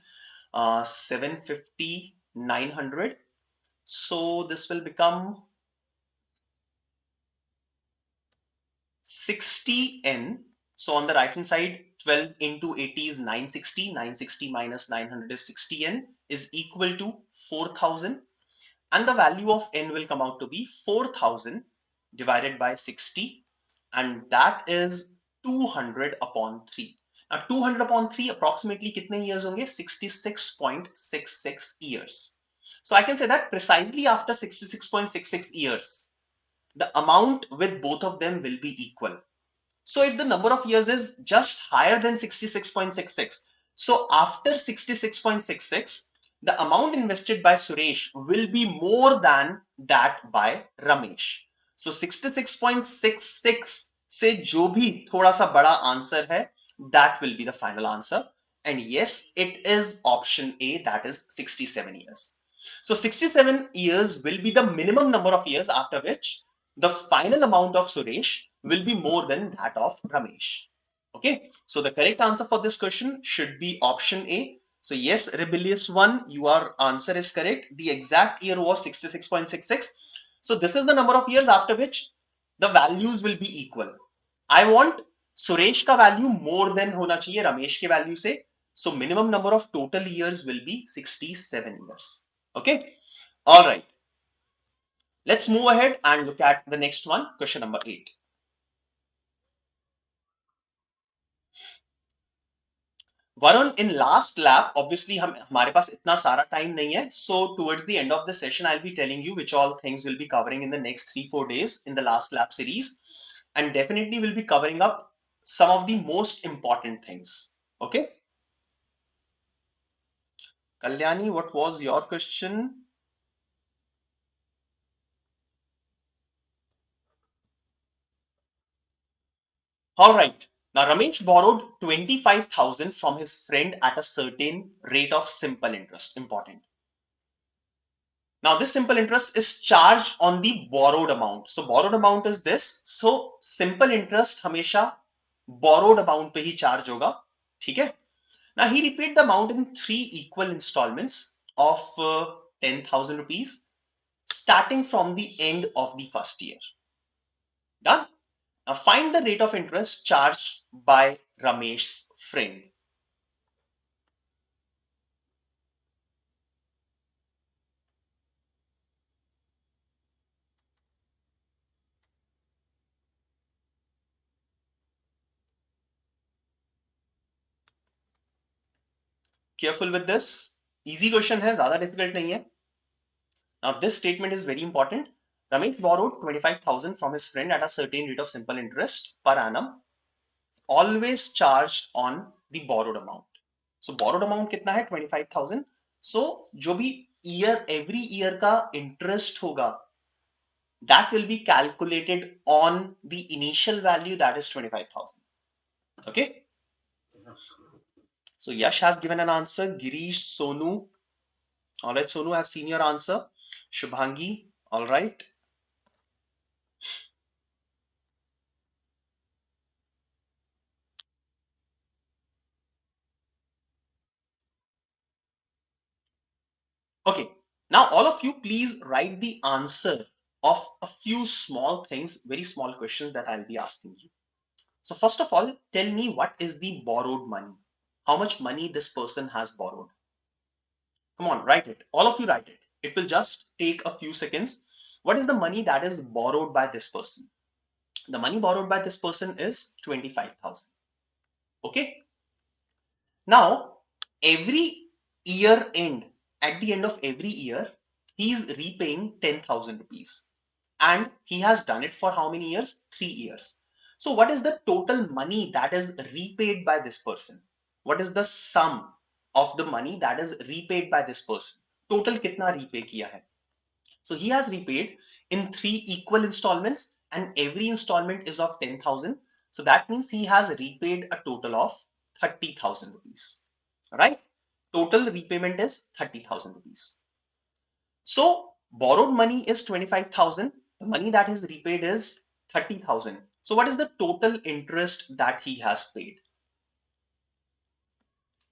750, 900. So this will become 60n. So on the right hand side, 12 into 80 is 960. 960 minus 900 is 60n is equal to 4,000. And the value of n will come out to be 4,000 divided by 60. And that is 200 upon 3. Now 200 upon 3 approximately कितने years होंगे? 66.66 years. So I can say that precisely after 66.66 years, the amount with both of them will be equal. So if the number of years is just higher than 66.66, so after 66.66, the amount invested by Suresh will be more than that by Ramesh. So 66.66 से जो भी थोड़ा सा बड़ा answer है, that will be the final answer. And yes, it is option A, that is 67 years. So 67 years will be the minimum number of years after which the final amount of Suresh will be more than that of Ramesh. Okay, so the correct answer for this question should be option A. So yes, rebellious one, your answer is correct. The exact year was 66.66. So this is the number of years after which the values will be equal. I want Suresh ka value more than hona chahiye Ramesh ke value se. So minimum number of total years will be 67 years. Okay, all right. Let's move ahead and look at the next one, question number 8. Varun, in last lab, obviously हमारे पास इतना सारा time नहीं है. So towards the end of the session, I'll be telling you which all things we'll be covering in the next 3-4 days in the last lab series, and definitely we'll be covering up some of the most important things. Okay. Kalyani, what was your question? All right. Now Ramesh borrowed 25,000 from his friend at a certain rate of simple interest. Important. Now this simple interest is charged on the borrowed amount. So borrowed amount is this. So simple interest हमेशा borrowed amount पे ही charge होगा. ठीक है? Now he repaid the amount in 3 equal installments of 10,000 rupees starting from the end of the first year. Done? Now find the rate of interest charged by Ramesh's friend. Careful with this. Easy question है, ज़्यादा difficult नहीं है. Now this statement is very important. Ramesh borrowed 25,000 from his friend at a certain rate of simple interest per annum, always charged on the borrowed amount. So borrowed amount कितना है? 25,000. So जो भी every year का interest होगा, that will be calculated on the initial value, that is 25,000. Okay. So Yash has given an answer. Girish, Sonu. All right, Sonu, I've seen your answer. Shubhangi. All right. Okay. Now all of you please write the answer of a few small things, very small questions that I'll be asking you. So first of all, tell me what is the borrowed money? How much money this person has borrowed? Come on, write it. All of you write it. It will just take a few seconds. What is the money that is borrowed by this person? The money borrowed by this person is 25,000. Okay. Now, every year end, at the end of every year, he is repaying 10,000 rupees. And he has done it for how many years? 3 years. So what is the total money that is repaid by this person? What is the sum of the money that is repaid by this person? Total kitna repay kiya hai? So he has repaid in 3 equal installments and every installment is of 10,000. So that means he has repaid a total of 30,000 rupees. Right? Total repayment is 30,000 rupees. So borrowed money is 25,000. The money that is repaid is 30,000. So what is the total interest that he has paid?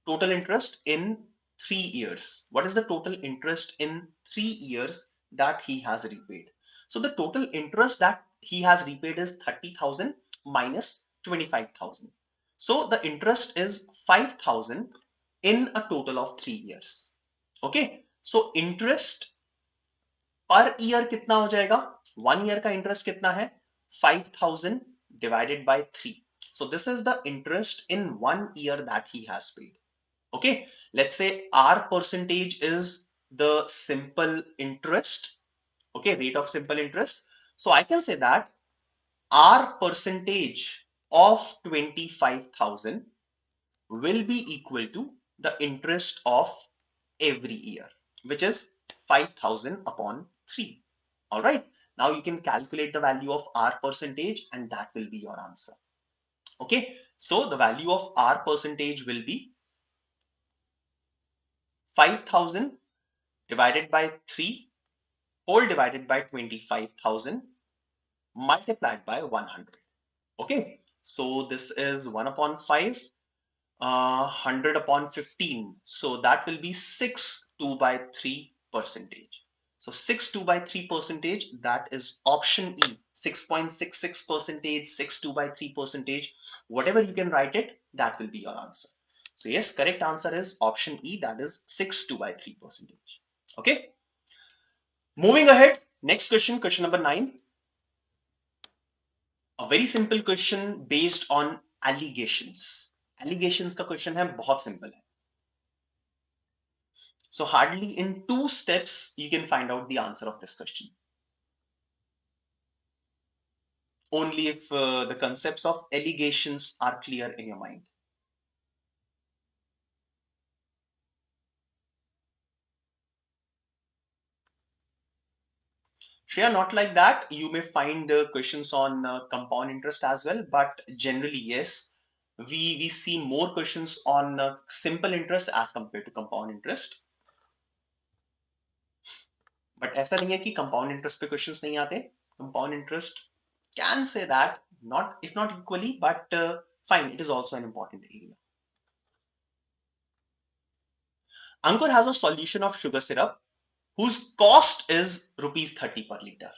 Total interest in 3 years. What is the total interest in 3 years that he has repaid? So the total interest that he has repaid is 30,000 minus 25,000. So the interest is 5,000 in a total of 3 years. Okay. So interest per year कितना हो जाएगा? 1 year का interest कितना है? 5,000 divided by 3. So this is the interest in 1 year that he has paid. Okay, let's say R percentage is the simple interest. Okay, rate of simple interest. So I can say that R percentage of 25,000 will be equal to the interest of every year, which is 5,000 upon 3. All right. Now you can calculate the value of R percentage and that will be your answer. Okay. So the value of R percentage will be 5,000 divided by 3 whole divided by 25,000 multiplied by 100. Okay. So this is 1 upon 5. 100 upon 15. So that will be 6 2 by 3 percentage. So 6 2 by 3 percentage, that is option E. 6.66 percentage, 6 2 by 3 percentage. Whatever you can write it, that will be your answer. So yes, correct answer is option E, that is 6 2 by 3 percentage. Okay. Moving ahead, next question, question number 9. A very simple question based on allegations. Allegations का question है, बहुत simple है. So hardly in 2 steps, you can find out the answer of this question. Only if the concepts of allegations are clear in your mind. Shreya, not like that. You may find questions on compound interest as well, but generally, yes, we see more questions on simple interest as compared to compound interest. But ऐसा नहीं है कि compound interest पे questions नहीं आते. Compound interest can say that, not if not equally, but fine, it is also an important area. Ankur has a solution of sugar syrup whose cost is rupees 30 per liter.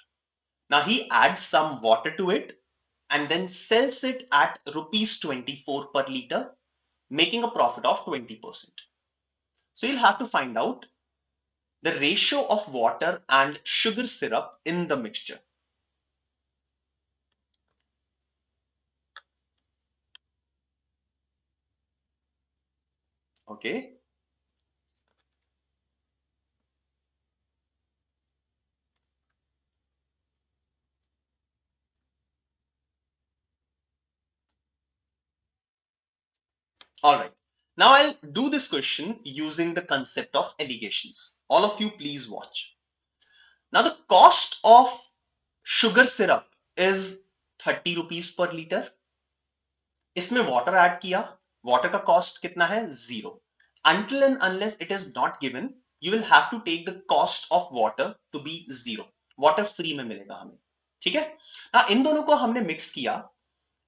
Now he adds some water to it and then sells it at rupees 24 per liter, making a profit of 20%. So you'll have to find out the ratio of water and sugar syrup in the mixture. Okay. All right. Now I'll do this question using the concept of allegations. All of you please watch. Now the cost of sugar syrup is 30 rupees per liter. इसमें water add किया, water का cost कितना है? 0. Until and unless it is not given, you will have to take the cost of water to be 0. Water free में मिलेगा हमें, ठीक है? हाँ, इन दोनों को हमने mix किया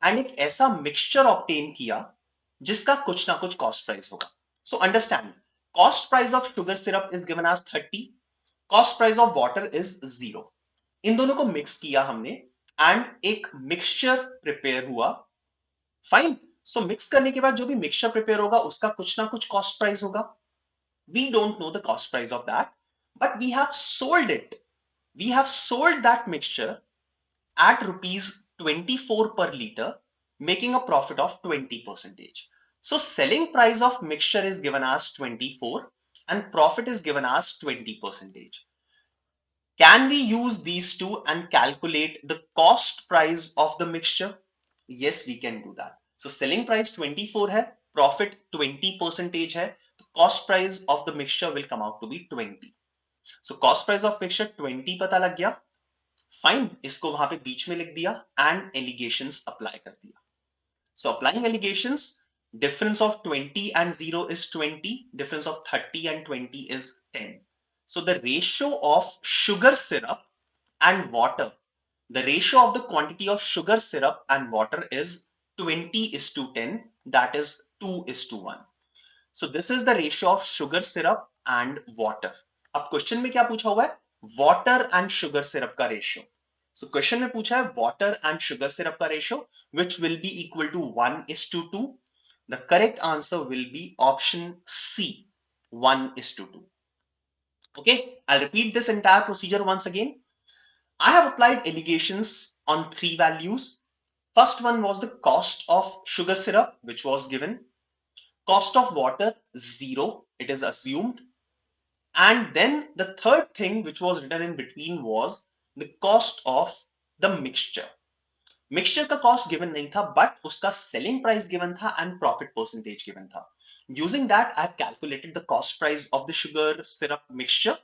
and एक ऐसा mixture obtain किया जिसका कुछ ना कुछ cost price होगा. So understand, cost price of sugar syrup is given as 30, cost price of water is 0. इन दोनों को mix किया हमने and एक mixture prepare हुआ. फाइन. सो मिक्स करने के बाद जो भी मिक्सचर प्रिपेयर होगा उसका कुछ ना कुछ कॉस्ट प्राइस होगा. We don't know the cost price of that, but we have sold it. We have sold that mixture at rupees 24 per liter, making a profit of 20%. So selling price of mixture is given as 24 and profit is given as 20%. Can we use these two and calculate the cost price of the mixture? Yes, we can do that. So selling price 24 है, profit 20% है, the cost price of the mixture will come out to be 20. So cost price of mixture 20 पता लग गया. Fine, इसको वहां पे बीच में लिख दिया and allegations apply कर दिया. So applying allegations, difference of 20 and 0 is 20, difference of 30 and 20 is 10. So the ratio of sugar syrup and water, the ratio of the quantity of sugar syrup and water is 20 is to 10, that is 2 is to 1. So this is the ratio of sugar syrup and water. अब question में क्या पूछा हुआ है? Water and sugar syrup का ratio. So question में पूछा है water and sugar syrup का ratio, which will be equal to 1 is to 2. The correct answer will be option C, 1 is to 2. Okay, I'll repeat this entire procedure once again. I have applied allegations on 3 values. First one was the cost of sugar syrup, which was given. Cost of water, 0, it is assumed. And then the third thing which was written in between was the cost of the mixture. Mixture का cost given नहीं था, but उसका selling price given था and profit percentage given था. Using that, I have calculated the cost price of the sugar syrup mixture,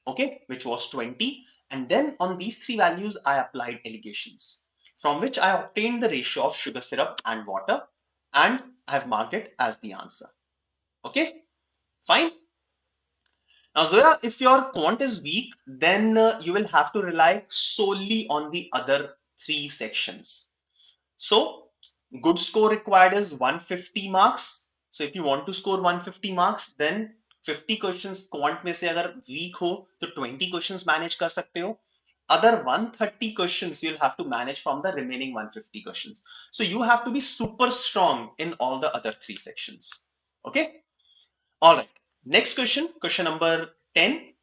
okay, which was 20. And then on these 3 values, I applied allegations, from which I obtained the ratio of sugar syrup and water, and I have marked it as the answer. Okay, fine. Now, Zoya, if your quant is weak, then you will have to rely solely on the other 3 sections. So, good score required is 150 marks. So, if you want to score 150 marks, then 50 questions quant में से अगर weak हो तो 20 questions manage कर सकते हो. Other 130 questions you'll have to manage from the remaining 150 questions. So, you have to be super strong in all the other 3 sections. Okay? All right. Next question, question number 10.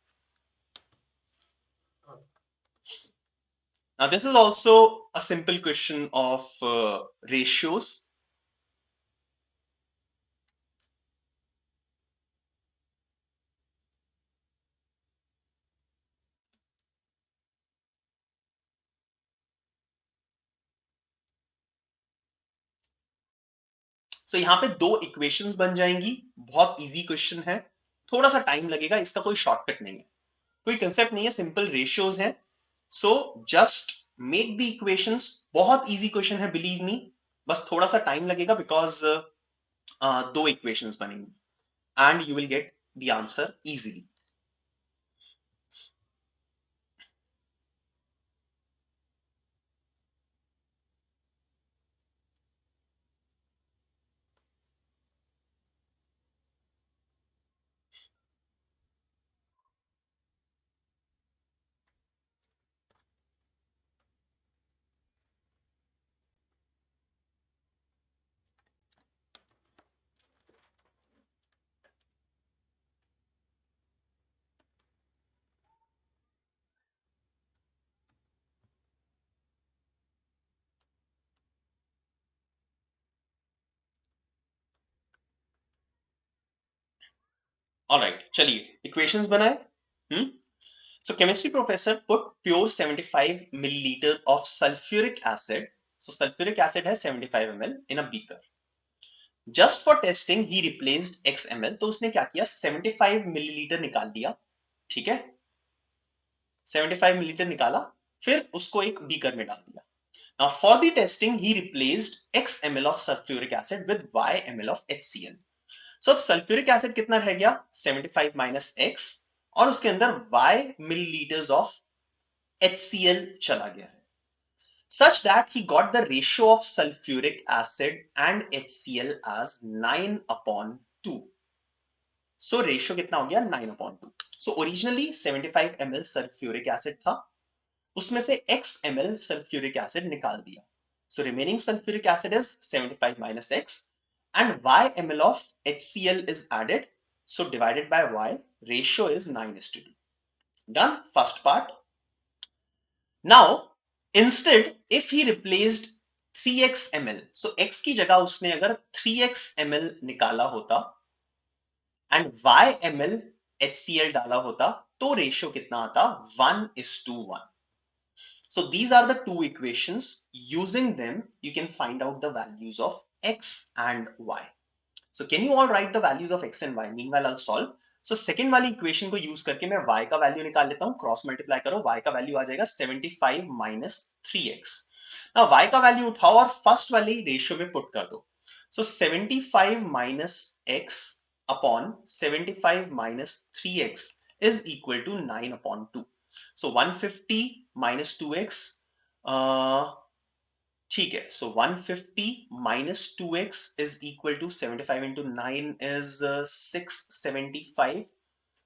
Now, this is also a simple question of ratios. So यहाँ पे 2 equations बन जाएंगी. बहुत easy question है, थोड़ा सा time लगेगा, इसका कोई शॉर्टकट नहीं है, कोई कंसेप्ट नहीं है, सिंपल रेशियोज है. So just make the equations. बहुत इजी क्वेश्चन है, बिलीव मी. बस थोड़ा सा टाइम लगेगा बिकॉज 2 इक्वेशंस बनेंगी and you will get the answer easily. All right, चलिए इक्वेशंस बनाए. हम्म. So chemistry professor put pure 75 milliliter of sulfuric acid. So sulfuric acid has 75 ml in a beaker. Just for testing he replaced x ml. तो उसने क्या किया, 75 millilitre निकाल दिया. ठीक है, 75 मिलीलीटर निकाला, फिर उसको एक बीकर में डाल दिया. Now for the testing he replaced x ml of sulfuric acid with y ml of HCl. So अब सल्फ्यूरिक एसिड कितना रह गया, 75 माइनस x, और उसके अंदर y मिलीलीटर्स ऑफ HCl चला गया है, such that he got the ratio of sulfuric acid and HCl as 9 upon 2. So ratio कितना हो गया, 9 upon 2. So originally 75 ml sulfuric acid था, उसमें से x ml sulfuric acid निकाल दिया. So remaining sulfuric acid is 75 minus x and y ml of HCl is added. So divided by y, ratio is 9:2. Done first part. Now instead if he replaced 3x ml, so x की जगह उसने अगर 3x ml निकाला होता and y ml HCl डाला होता, तो ratio कितना आता, 1:1. So these are the two equations. Using them, you can find out the values of x and y. So can you all write the values of x and y? Meanwhile, I'll solve. So second वाली equation को use करके मैं y का value निकाल लेता हूँ. Cross multiply करो, y का value आ जाएगा 75 minus 3x. Now y का value उठाओ और first वाली ratio में put कर दो. So 75 minus x upon 75 minus 3x is equal to 9 upon 2. So 150 minus 2x, ठीक है, so 150 minus 2x is equal to 75 into 9 is 675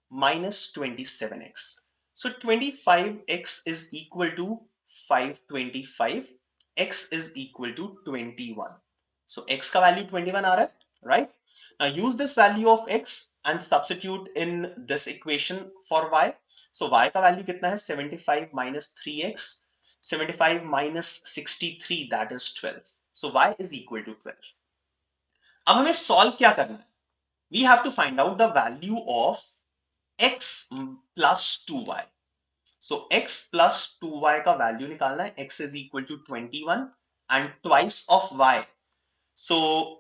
minus 27x. So 25x is equal to 525, x is equal to 21. So x का value 21 आ रहा है, right? Now use this value of x and substitute in this equation for y. So y का value कितना है, 75 minus 3x, 75 minus 63, that is 12. So y is equal to 12. अब हमें solve क्या करना है? We have to find out the value of x plus 2y. So x plus 2y का value निकालना है. X is equal to 21 and twice of y. So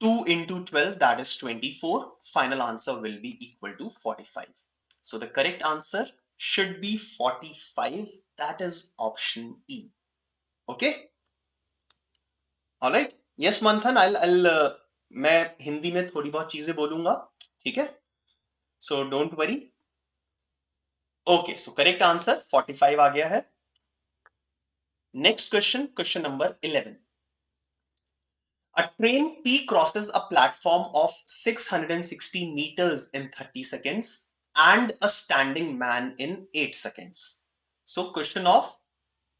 2 into 12, that is 24. Final answer will be equal to 45. So the correct answer should be 45. That is option E. Okay? All right. Yes, Manthan, मैं हिंदी में थोड़ी बहुत चीजें बोलूंगा, ठीक है? So don't worry. Okay, so correct answer 45 आ गया है. Next question, question number 11. A train P crosses a platform of 660 meters in 30 seconds and a standing man in 8 seconds. So question of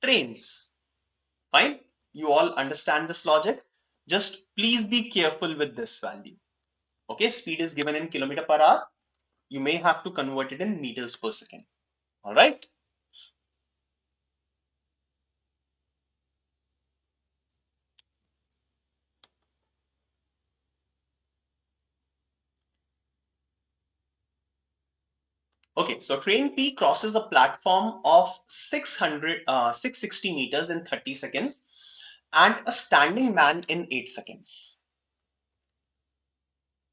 trains. Fine. You all understand this logic. Just please be careful with this value. Okay, speed is given in kilometer per hour. You may have to convert it in meters per second. All right. Okay, so train P crosses a platform of 660 meters in 30 seconds and a standing man in 8 seconds.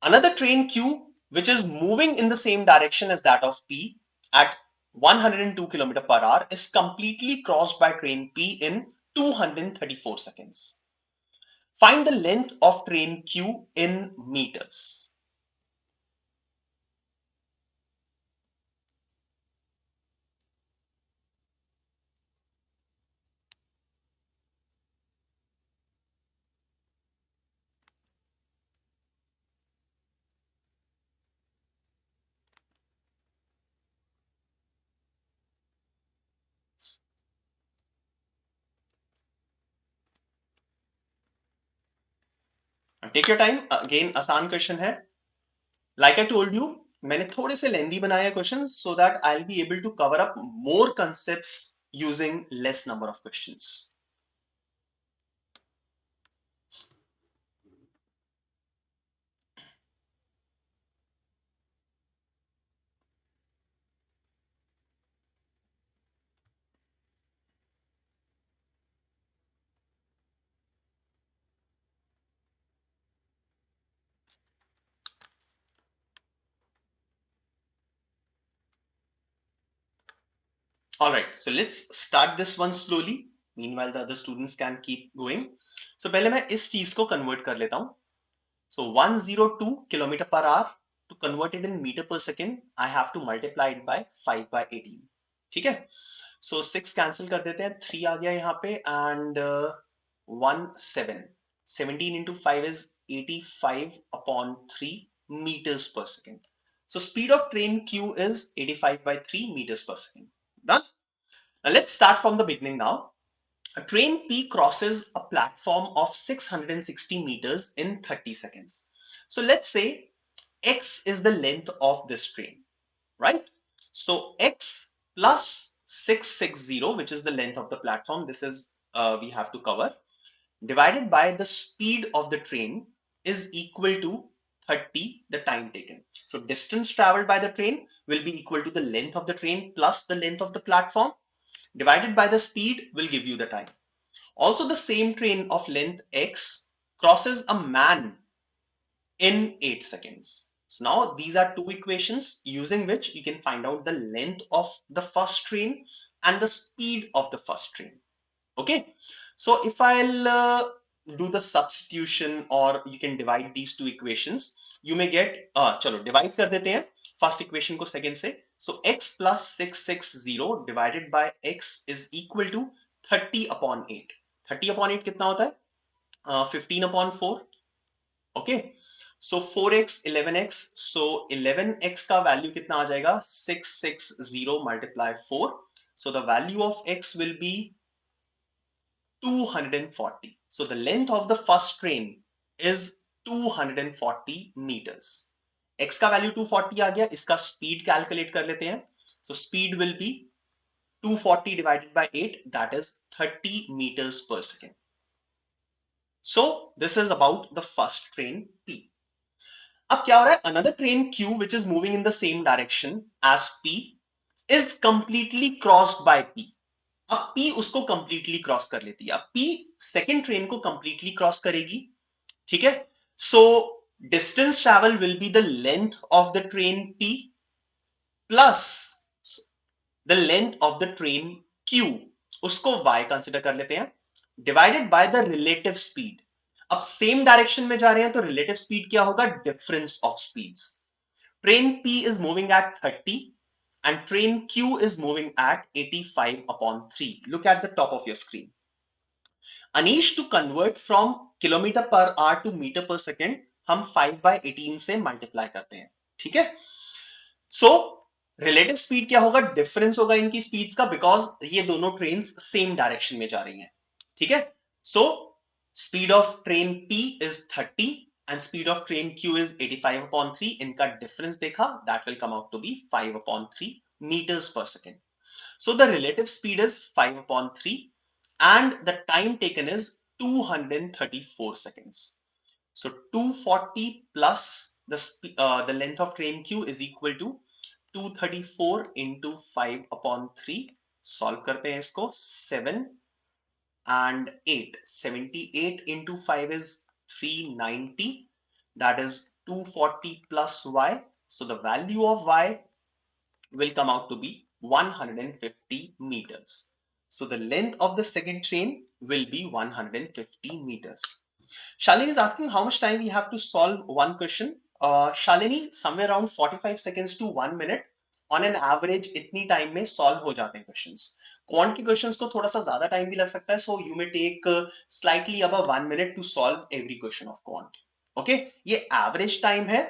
Another train Q, which is moving in the same direction as that of P at 102 km per hour, is completely crossed by train P in 234 seconds. Find the length of train Q in meters. Take your time. Again, आसान question है. Like I told you, मैंने थोड़े से लेंदी बनाया question so that I'll be able to cover up more concepts using less number of questions. All right, so let's start this one slowly. Meanwhile the other students can keep going. So पहले मैं इस चीज को convert कर लेता हूँ. So 102 kilometer per hour, to convert it in meter per second, I have to multiply it by 5 by 18. ठीक है. So 6 cancel कर देते हैं, 3 आ गया यहाँ पे, and 1 7. 17 into 5 is 85 upon 3 meters per second. So speed of train Q is 85 by 3 meters per second. Done. Now let's start from the beginning now. A train P crosses a platform of 660 meters in 30 seconds. So let's say X is the length of this train, right? So X plus 660, which is the length of the platform, this is we have to cover, divided by the speed of the train is equal to 30, the time taken. So distance traveled by the train will be equal to the length of the train plus the length of the platform divided by the speed will give you the time. Also, the same train of length x crosses a man in 8 seconds. So now these are two equations using which you can find out the length of the first train and the speed of the first train. Okay, so if I'll do the substitution, or you can divide these two equations, you may get chalo divide कर देते हैं first equation को second से. So x plus 660 divided by x is equal to 30 upon 8. 30 upon 8 कितना होता है? 15 upon 4. Okay, so 4x 11x, so 11x का value कितना आ जाएगा? 660 multiply 4. So the value of x will be 240. So the length of the first train is 240 meters. X का value 240 आ गया, इसका speed calculate कर लेते हैं. So speed will be 240 divided by 8, that is 30 meters per second. So this is about the first train P. अब क्या हो रहा है? Another train Q which is moving in the same direction as P is completely crossed by P. अब P उसको completely cross कर लेती है. अब P second train को completely cross करेगी. ठीक है? So distance travel will be the length of the train P plus the length of the train Q. उसको Y consider कर लेते हैं. Divided by the relative speed. अब सेम डायरेक्शन में जा रहे हैं तो रिलेटिव स्पीड क्या होगा? Difference of speeds. Train P is moving at 30 and train Q is moving at 85 upon 3. Look at the top of your screen. Anish, to convert from kilometer per hour to meter per second, हम 5 by 18 से multiply करते हैं. ठीक है? So relative speed क्या होगा? Difference होगा इनकी स्पीड्स का, बिकॉज ये दोनों ट्रेन्स सेम डायरेक्शन में जा रही हैं. ठीक है? सो speed of train P is 30 and speed of train Q is 85 upon 3. इनका difference देखा, that will come out to be 5 upon 3 meters per second. So the relative speed is 5 upon 3 and the time taken is 234 seconds. So 240 plus the length of train Q is equal to 234 into 5 upon 3. Solve करते हैं इसको. 7 and 8. 78 into 5 is 390. That is 240 plus y. So the value of y will come out to be 150 meters. So the length of the second train will be 150 meters. Shalini is asking how much time we have to solve one question. Shalini, somewhere around 45 seconds to 1 minute. On an average इतनी time में solve हो जाते हैं questions. Quant के questions को थोड़ा सा ज्यादा टाइम भी लग सकता है, so you may take slightly above 1 minute to solve every question of quant. Okay, ये एवरेज टाइम है.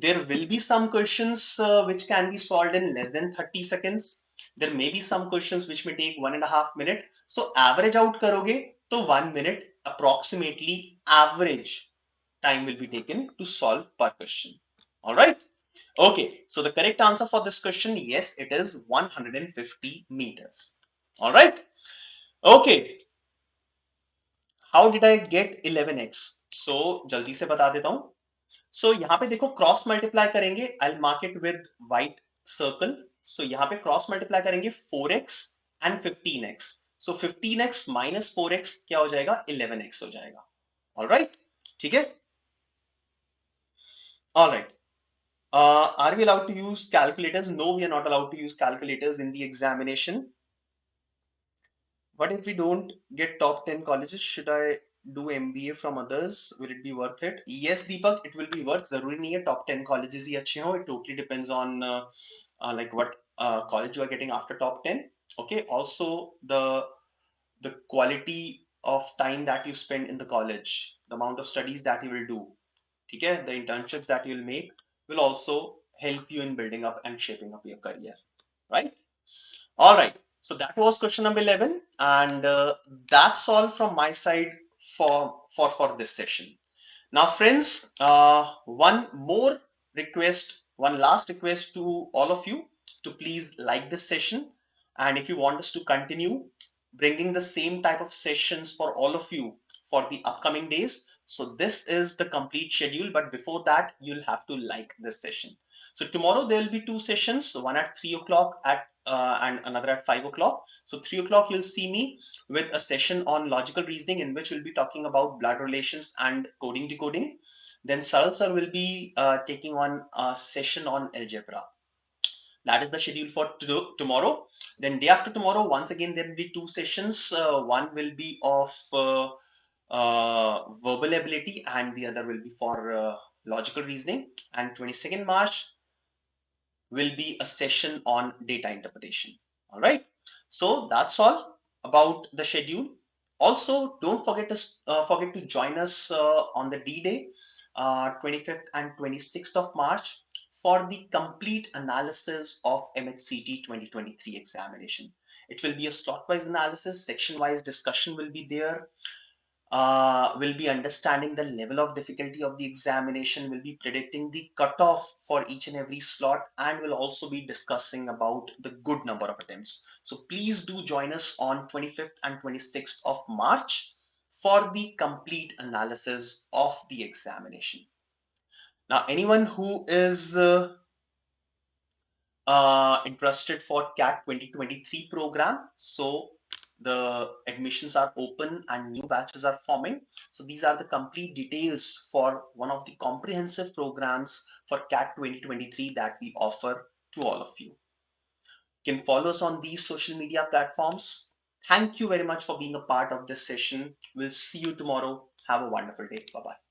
There will be some questions which can be solved in less than 30 seconds. There may be some questions which may take 1.5 minutes. So average out करोगे तो 1 minute approximately average time will be taken to solve per question. All right. Okay, so the correct answer for this question, yes, it is 150 meters. All right. Okay, how did I get 11x? So जल्दी से बता देता हूं. So यहाँ पे देखो cross multiply करेंगे. I'll mark it with white circle. So यहाँ पे क्रॉस मल्टीप्लाई करेंगे 4x and 15x. So 15x minus 4x क्या हो जाएगा? 11x हो जाएगा. All right, ठीक है. All right. Are we allowed to use calculators? No, we are not allowed to use calculators in the examination. What if we don't get top 10 colleges? Should I do MBA from others? Will it be worth it? Yes, Deepak, it will be worth. जरूरी नहीं है top 10 colleges ही अच्छे हों. It totally depends on like what college you are getting after top 10. Okay. Also the quality of time that you spend in the college, the amount of studies that you will do. Okay. The internships that you'll make will also help you in building up and shaping up your career. Right. All right. So that was question number 11, and that's all from my side for this session. Now, friends, one more request, one last request to all of you to please like this session, and if you want us to continue bringing the same type of sessions for all of you for the upcoming days. So this is the complete schedule, but before that, you'll have to like this session. So tomorrow there will be two sessions, one at 3 o'clock at and another at 5 o'clock. So 3 o'clock you'll see me with a session on logical reasoning in which we'll be talking about blood relations and coding decoding. Then Saral sir will be taking on a session on algebra. That is the schedule for tomorrow. Then day after tomorrow, once again there will be two sessions. One will be of verbal ability and the other will be for logical reasoning. And 22nd March will be a session on data interpretation. All right. So that's all about the schedule. Also, don't forget to join us on the D-Day, 25th and 26th of March, for the complete analysis of MHCT 2023 examination. It will be a slot-wise analysis, section-wise discussion will be there. Will be understanding the level of difficulty of the examination, will be predicting the cutoff for each and every slot, and will also be discussing about the good number of attempts. So please do join us on 25th and 26th of March for the complete analysis of the examination. Now, anyone who is interested for CAT 2023 program, so the admissions are open and new batches are forming. So these are the complete details for one of the comprehensive programs for CAT 2023 that we offer to all of you. You can follow us on these social media platforms. Thank you very much for being a part of this session. We'll see you tomorrow. Have a wonderful day. Bye-bye.